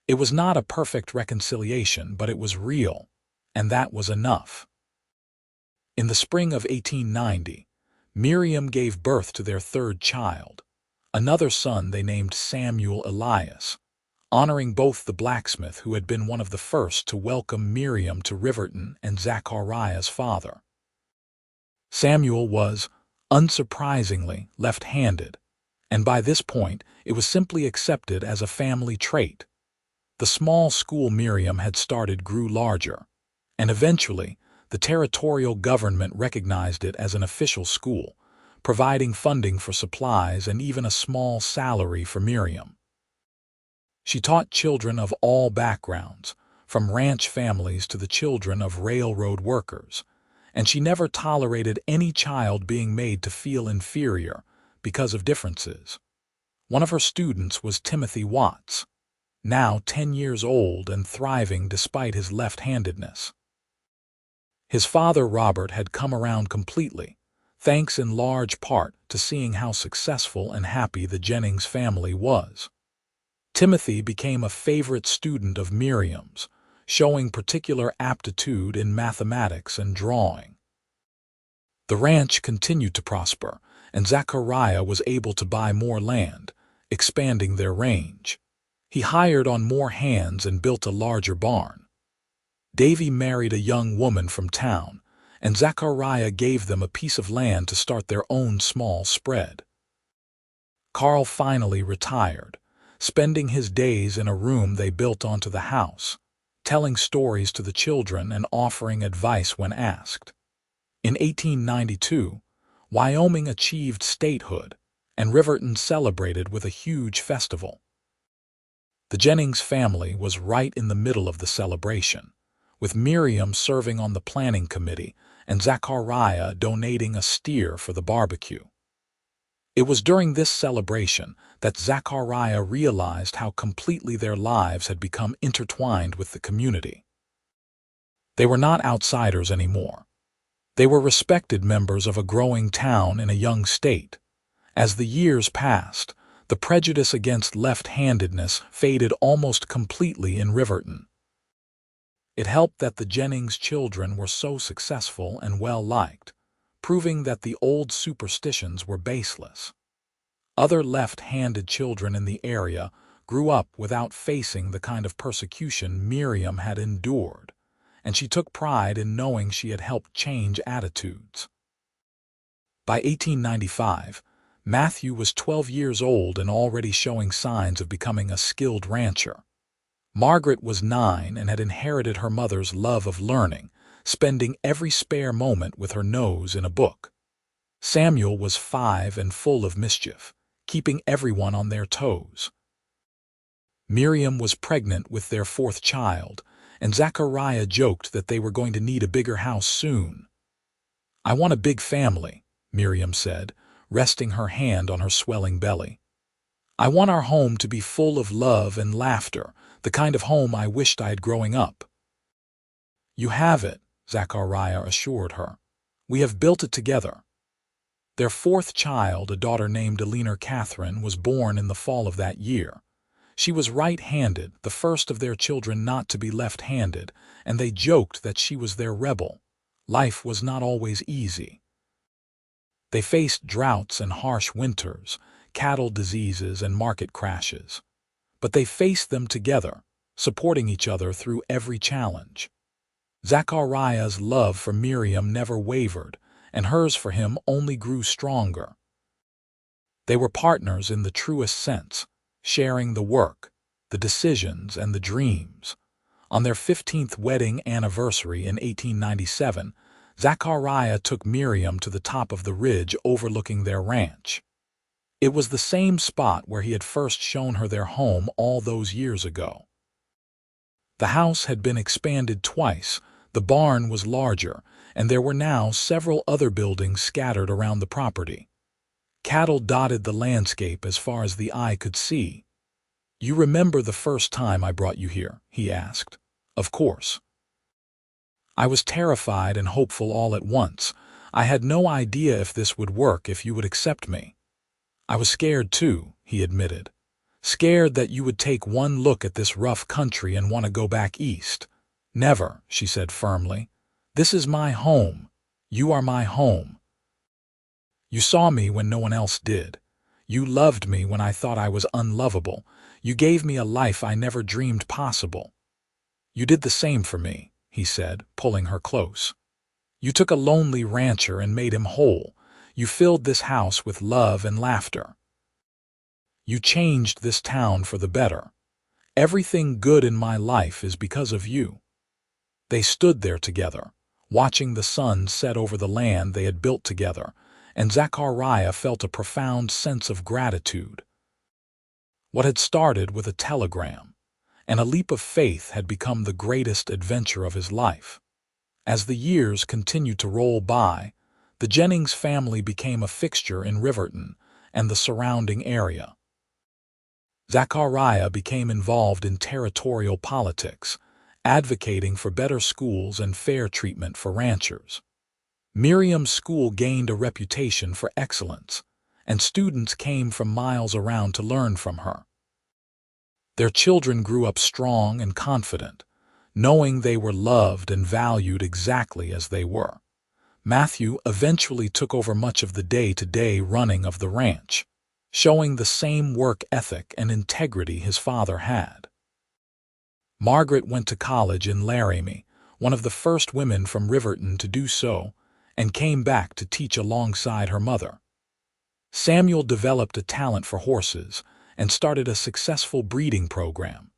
It was not a perfect reconciliation, but it was real, and that was enough. In the spring of 1890, Miriam gave birth to their third child, another son they named Samuel Elias, honoring both the blacksmith who had been one of the first to welcome Miriam to Riverton and Zachariah's father. Samuel was, unsurprisingly, left-handed, and by this point it was simply accepted as a family trait. The small school Miriam had started grew larger, and eventually the territorial government recognized it as an official school, providing funding for supplies and even a small salary for Miriam. She taught children of all backgrounds, from ranch families to the children of railroad workers, and she never tolerated any child being made to feel inferior because of differences. One of her students was Timothy Watts, now 10 years old and thriving despite his left-handedness. His father, Robert, had come around completely, thanks in large part to seeing how successful and happy the Jennings family was. Timothy became a favorite student of Miriam's, showing particular aptitude in mathematics and drawing. The ranch continued to prosper, and Zachariah was able to buy more land, expanding their range. He hired on more hands and built a larger barn. Davy married a young woman from town, and Zachariah gave them a piece of land to start their own small spread. Carl finally retired. spending his days in a room they built onto the house, telling stories to the children and offering advice when asked. In 1892, Wyoming achieved statehood, and Riverton celebrated with a huge festival. The Jennings family was right in the middle of the celebration, with Miriam serving on the planning committee and Zachariah donating a steer for the barbecue. It was during this celebration that Zachariah realized how completely their lives had become intertwined with the community. They were not outsiders anymore. They were respected members of a growing town in a young state. As the years passed, the prejudice against left-handedness faded almost completely in Riverton. It helped that the Jennings children were so successful and well-liked, proving that the old superstitions were baseless. Other left-handed children in the area grew up without facing the kind of persecution Miriam had endured, and she took pride in knowing she had helped change attitudes. By 1895, Matthew was 12 years old and already showing signs of becoming a skilled rancher. Margaret was 9 and had inherited her mother's love of learning, spending every spare moment with her nose in a book. Samuel was 5 and full of mischief, keeping everyone on their toes. Miriam was pregnant with their 4th child, and Zachariah joked that they were going to need a bigger house soon. "I want a big family," Miriam said, resting her hand on her swelling belly. "I want our home to be full of love and laughter, the kind of home I wished I had growing up." "You have it," Zachariah assured her. "We have built it together." Their 4th child, a daughter named Eleanor Catherine, was born in the fall of that year. She was right-handed, the first of their children not to be left-handed, and they joked that she was their rebel. Life was not always easy. They faced droughts and harsh winters, cattle diseases and market crashes. But they faced them together, supporting each other through every challenge. Zachariah's love for Miriam never wavered, and hers for him only grew stronger. They were partners in the truest sense, sharing the work, the decisions, and the dreams. On their 15th wedding anniversary in 1897, Zachariah took Miriam to the top of the ridge overlooking their ranch. It was the same spot where he had first shown her their home all those years ago. The house had been expanded twice, the barn was larger, and there were now several other buildings scattered around the property. Cattle dotted the landscape as far as the eye could see. "You remember the first time I brought you here?" he asked. "Of course." "I was terrified and hopeful all at once. I had no idea if this would work, if you would accept me." "I was scared too," he admitted. "Scared that you would take one look at this rough country and want to go back east." "Never," she said firmly. "This is my home. You are my home. You saw me when no one else did. You loved me when I thought I was unlovable. You gave me a life I never dreamed possible. You did the same for me," he said, pulling her close. "You took a lonely rancher and made him whole. You filled this house with love and laughter. You changed this town for the better. Everything good in my life is because of you." They stood there together, watching the sun set over the land they had built together, and Zachariah felt a profound sense of gratitude. What had started with a telegram and a leap of faith had become the greatest adventure of his life. As the years continued to roll by, the Jennings family became a fixture in Riverton and the surrounding area. Zachariah became involved in territorial politics, advocating for better schools and fair treatment for ranchers. Miriam's school gained a reputation for excellence, and students came from miles around to learn from her. Their children grew up strong and confident, knowing they were loved and valued exactly as they were. Matthew eventually took over much of the day-to-day running of the ranch, showing the same work ethic and integrity his father had. Margaret went to college in Laramie, one of the first women from Riverton to do so, and came back to teach alongside her mother. Samuel developed a talent for horses, and started a successful breeding program.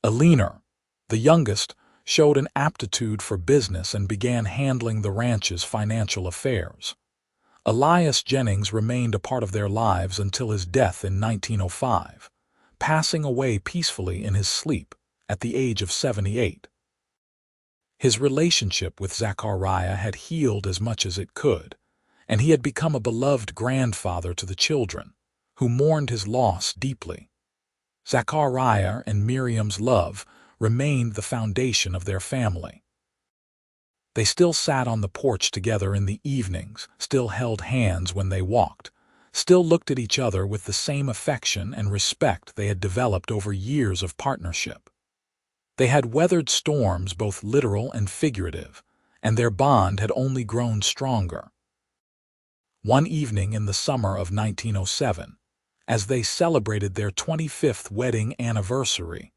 Eleanor, the youngest, showed an aptitude for business and began handling the ranch's financial affairs. Elias Jennings remained a part of their lives until his death in 1905, passing away peacefully in his sleep at the age of 78. His relationship with Zachariah had healed as much as it could, and he had become a beloved grandfather to the children, who mourned his loss deeply. Zachariah and Miriam's love remained the foundation of their family. They still sat on the porch together in the evenings, still held hands when they walked, still looked at each other with the same affection and respect they had developed over years of partnership. They had weathered storms, both literal and figurative, and their bond had only grown stronger. One evening in the summer of 1907, as they celebrated their 25th wedding anniversary,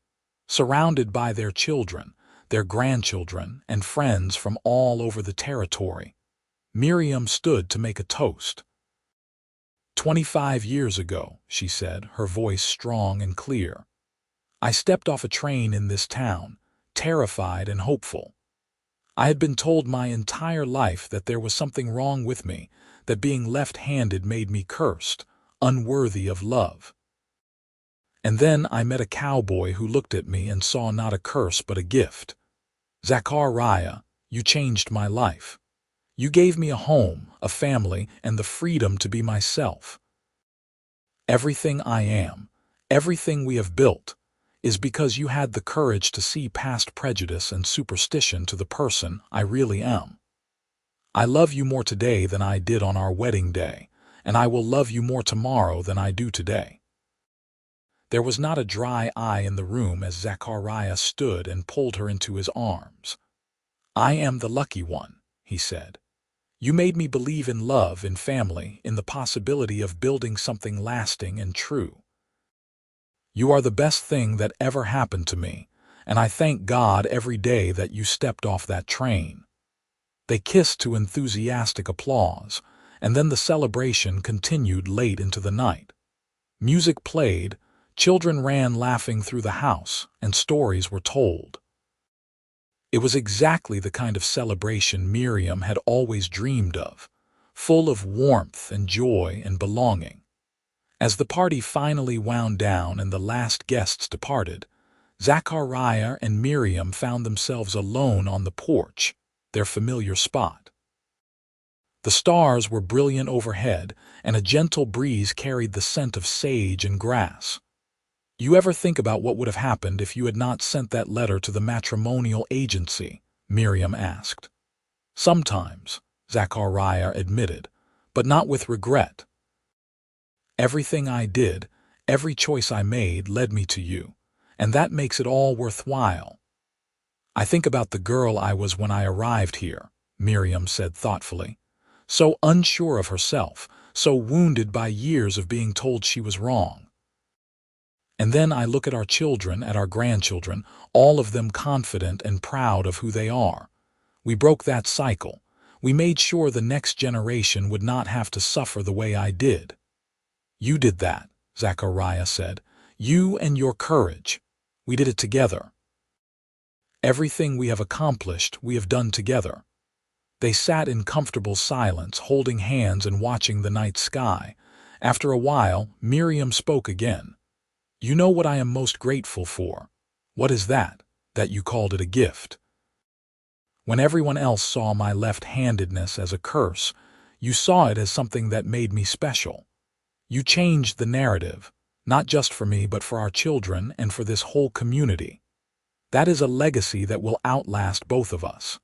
surrounded by their children, their grandchildren, and friends from all over the territory, Miriam stood to make a toast. 25 years ago, she said, her voice strong and clear, I stepped off a train in this town, terrified and hopeful. I had been told my entire life that there was something wrong with me, that being left-handed made me cursed, unworthy of love. And then I met a cowboy who looked at me and saw not a curse but a gift. Zachariah, you changed my life. You gave me a home, a family, and the freedom to be myself. Everything I am, everything we have built, is because you had the courage to see past prejudice and superstition to the person I really am. I love you more today than I did on our wedding day, and I will love you more tomorrow than I do today. There was not a dry eye in the room as Zachariah stood and pulled her into his arms. I am the lucky one, he said. You made me believe in love, in family, in the possibility of building something lasting and true. You are the best thing that ever happened to me, and I thank God every day that you stepped off that train. They kissed to enthusiastic applause, and then the celebration continued late into the night. Music played, children ran laughing through the house, and stories were told. It was exactly the kind of celebration Miriam had always dreamed of, full of warmth and joy and belonging. As the party finally wound down and the last guests departed, Zachariah and Miriam found themselves alone on the porch, their familiar spot. The stars were brilliant overhead, and a gentle breeze carried the scent of sage and grass. You ever think about what would have happened if you had not sent that letter to the matrimonial agency? Miriam asked. Sometimes, Zachariah admitted, but not with regret. Everything I did, every choice I made led me to you, and that makes it all worthwhile. I think about the girl I was when I arrived here, Miriam said thoughtfully, so unsure of herself, so wounded by years of being told she was wrong. And then I look at our children, at our grandchildren, all of them confident and proud of who they are. We broke that cycle. We made sure the next generation would not have to suffer the way I did. You did that, Zachariah said. You and your courage. We did it together. Everything we have accomplished, we have done together. They sat in comfortable silence, holding hands and watching the night sky. After a while, Miriam spoke again. You know what I am most grateful for? What is that? That you called it a gift. When everyone else saw my left-handedness as a curse, you saw it as something that made me special. You changed the narrative, not just for me but for our children and for this whole community. That is a legacy that will outlast both of us.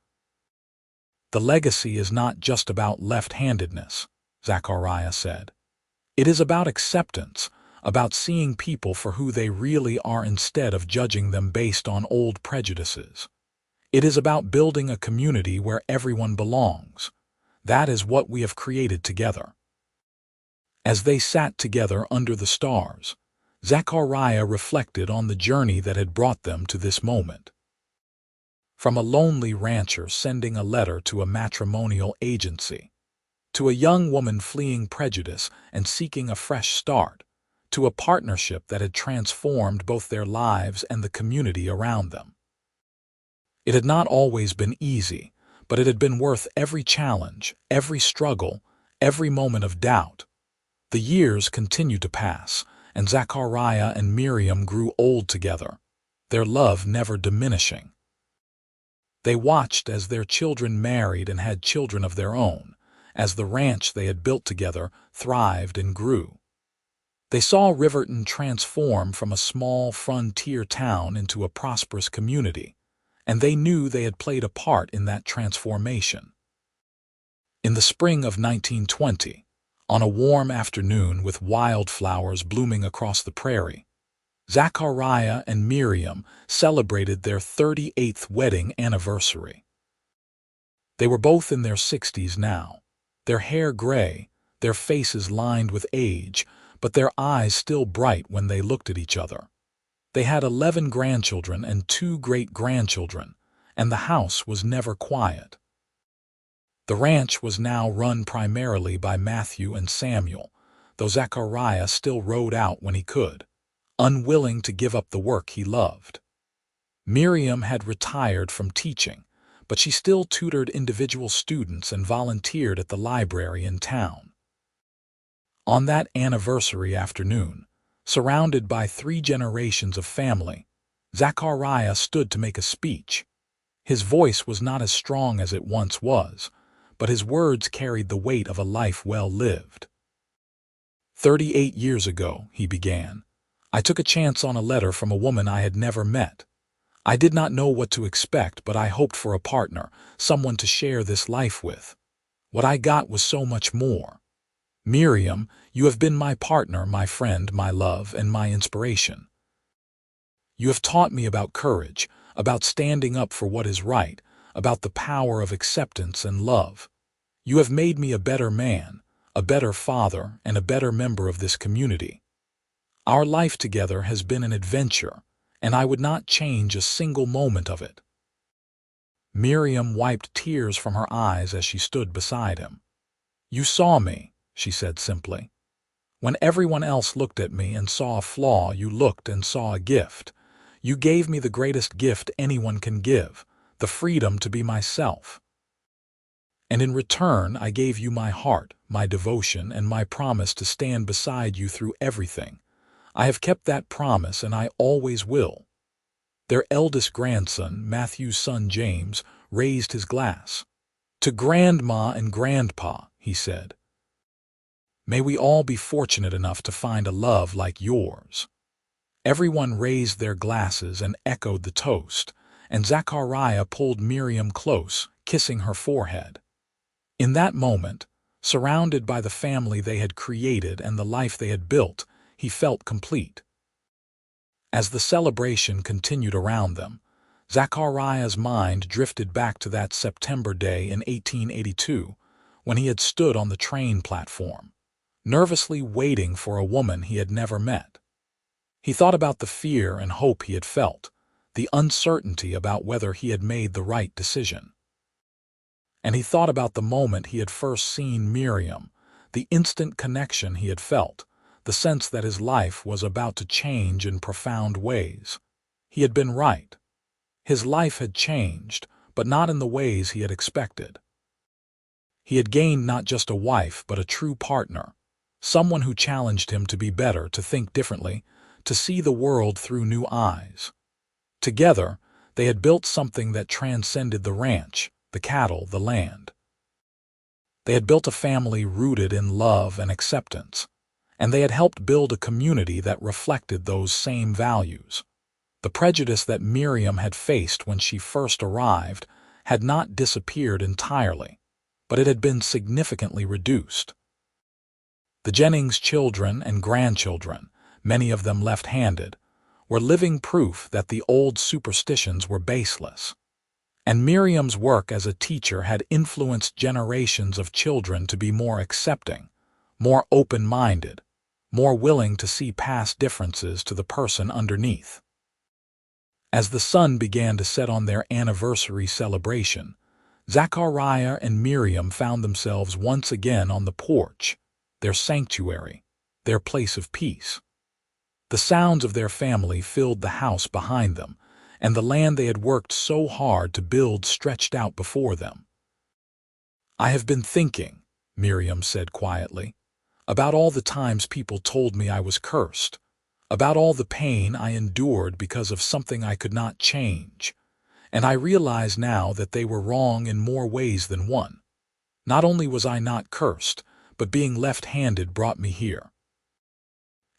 The legacy is not just about left-handedness, Zachariah said. It is about acceptance, about seeing people for who they really are instead of judging them based on old prejudices. It is about building a community where everyone belongs. That is what we have created together. As they sat together under the stars, Zachariah reflected on the journey that had brought them to this moment. From a lonely rancher sending a letter to a matrimonial agency, to a young woman fleeing prejudice and seeking a fresh start, to a partnership that had transformed both their lives and the community around them. It had not always been easy, but it had been worth every challenge, every struggle, every moment of doubt. The years continued to pass, and Zachariah and Miriam grew old together, their love never diminishing. They watched as their children married and had children of their own, as the ranch they had built together thrived and grew. They saw Riverton transform from a small frontier town into a prosperous community, and they knew they had played a part in that transformation. In the spring of 1920, on a warm afternoon with wildflowers blooming across the prairie, Zachariah and Miriam celebrated their 38th wedding anniversary. They were both in their 60s now, their hair gray, their faces lined with age, but their eyes still bright when they looked at each other. They had 11 grandchildren and 2 great-grandchildren, and the house was never quiet. The ranch was now run primarily by Matthew and Samuel, though Zachariah still rode out when he could, unwilling to give up the work he loved. Miriam had retired from teaching, but she still tutored individual students and volunteered at the library in town. On that anniversary afternoon, surrounded by 3 generations of family, Zachariah stood to make a speech. His voice was not as strong as it once was, but his words carried the weight of a life well lived. 38 years ago, he began, I took a chance on a letter from a woman I had never met. I did not know what to expect, but I hoped for a partner, someone to share this life with. What I got was so much more. Miriam, you have been my partner, my friend, my love, and my inspiration. You have taught me about courage, about standing up for what is right, about the power of acceptance and love. You have made me a better man, a better father, and a better member of this community. Our life together has been an adventure, and I would not change a single moment of it. Miriam wiped tears from her eyes as she stood beside him. You saw me, she said simply. When everyone else looked at me and saw a flaw, you looked and saw a gift. You gave me the greatest gift anyone can give, the freedom to be myself. And in return, I gave you my heart, my devotion, and my promise to stand beside you through everything. I have kept that promise, and I always will. Their eldest grandson, Matthew's son James, raised his glass. To Grandma and Grandpa, he said. May we all be fortunate enough to find a love like yours. Everyone raised their glasses and echoed the toast, and Zachariah pulled Miriam close, kissing her forehead. In that moment, surrounded by the family they had created and the life they had built, he felt complete. As the celebration continued around them, Zachariah's mind drifted back to that September day in 1882, when he had stood on the train platform, nervously waiting for a woman he had never met. He thought about the fear and hope he had felt, the uncertainty about whether he had made the right decision. And he thought about the moment he had first seen Miriam, the instant connection he had felt, the sense that his life was about to change in profound ways. He had been right. His life had changed, but not in the ways he had expected. He had gained not just a wife, but a true partner, someone who challenged him to be better, to think differently, to see the world through new eyes. Together, they had built something that transcended the ranch, the cattle, the land. They had built a family rooted in love and acceptance, and they had helped build a community that reflected those same values. The prejudice that Miriam had faced when she first arrived had not disappeared entirely, but it had been significantly reduced. The Jennings children and grandchildren, many of them left-handed, were living proof that the old superstitions were baseless. And Miriam's work as a teacher had influenced generations of children to be more accepting, more open-minded, more willing to see past differences to the person underneath. As the sun began to set on their anniversary celebration, Zachariah and Miriam found themselves once again on the porch, their sanctuary, their place of peace. The sounds of their family filled the house behind them, and the land they had worked so hard to build stretched out before them. "I have been thinking," Miriam said quietly, "about all the times people told me I was cursed, about all the pain I endured because of something I could not change, and I realize now that they were wrong in more ways than one. Not only was I not cursed, but being left-handed brought me here.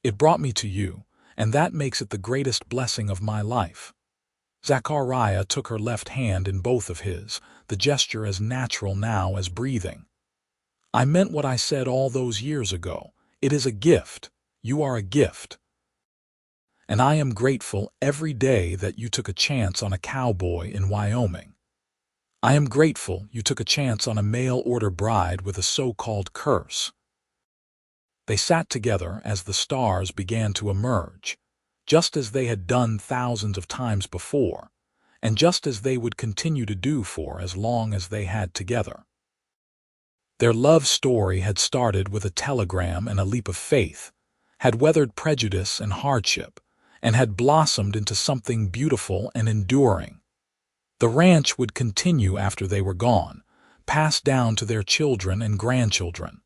It brought me to you, and that makes it the greatest blessing of my life." Zachariah took her left hand in both of his, the gesture as natural now as breathing. "I meant what I said all those years ago. It is a gift. You are a gift. And I am grateful every day that you took a chance on a cowboy in Wyoming. I am grateful you took a chance on a mail-order bride with a so-called curse." They sat together as the stars began to emerge, just as they had done thousands of times before, and just as they would continue to do for as long as they had together. Their love story had started with a telegram and a leap of faith, had weathered prejudice and hardship, and had blossomed into something beautiful and enduring. The ranch would continue after they were gone, passed down to their children and grandchildren.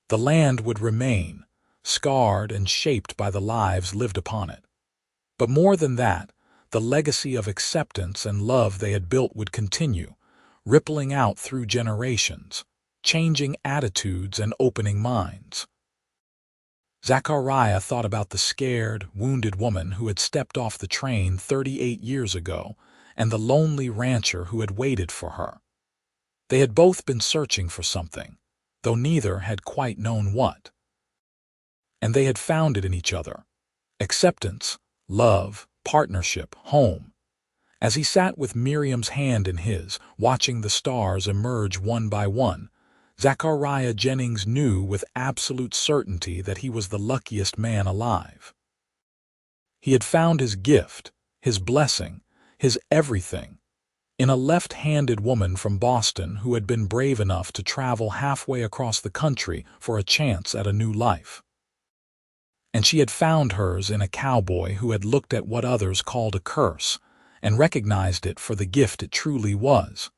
The land would remain, scarred and shaped by the lives lived upon it. But more than that, the legacy of acceptance and love they had built would continue, rippling out through generations, changing attitudes and opening minds. Zachariah thought about the scared, wounded woman who had stepped off the train 38 years ago, and the lonely rancher who had waited for her. They had both been searching for something, though neither had quite known what. And they had found it in each other: acceptance, love, partnership, home. As he sat with Miriam's hand in his, watching the stars emerge one by one, Zachariah Jennings knew with absolute certainty that he was the luckiest man alive. He had found his gift, his blessing, his everything, in a left-handed woman from Boston who had been brave enough to travel halfway across the country for a chance at a new life. And she had found hers in a cowboy who had looked at what others called a curse and recognized it for the gift it truly was.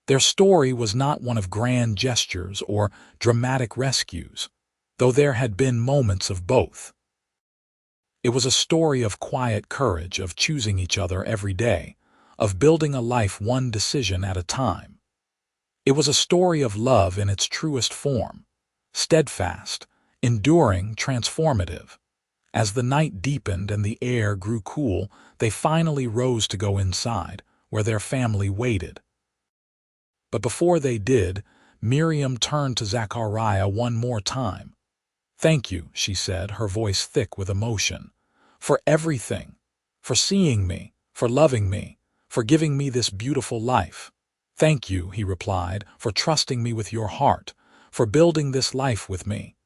Their story was not one of grand gestures or dramatic rescues, though there had been moments of both. It was a story of quiet courage, of choosing each other every day, of building a life one decision at a time. It was a story of love in its truest form, steadfast, enduring, transformative. As the night deepened and the air grew cool, they finally rose to go inside, where their family waited. But before they did, Miriam turned to Zachariah one more time. "Thank you," she said, her voice thick with emotion, "for everything, for seeing me, for loving me, for giving me this beautiful life. Thank you," he replied, "for trusting me with your heart, for building this life with me,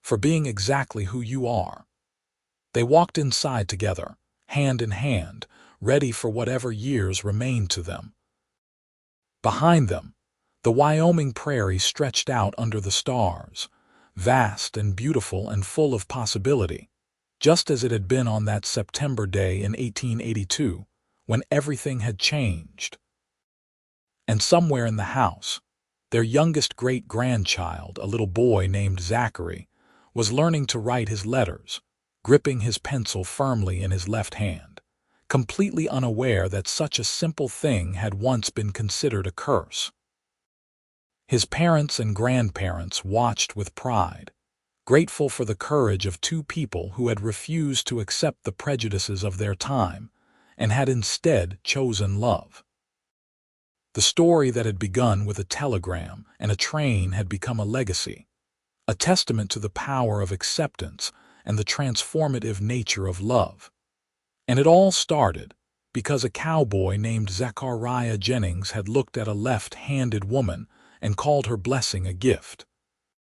for being exactly who you are." They walked inside together, hand in hand, ready for whatever years remained to them. Behind them, the Wyoming prairie stretched out under the stars, vast and beautiful and full of possibility, just as it had been on that September day in 1882, when everything had changed. And somewhere in the house, their youngest great-grandchild, a little boy named Zachary, was learning to write his letters, gripping his pencil firmly in his left hand, completely unaware that such a simple thing had once been considered a curse. His parents and grandparents watched with pride, grateful for the courage of two people who had refused to accept the prejudices of their time and had instead chosen love. The story that had begun with a telegram and a train had become a legacy, a testament to the power of acceptance and the transformative nature of love. And it all started because a cowboy named Zachariah Jennings had looked at a left-handed woman and called her blessing a gift.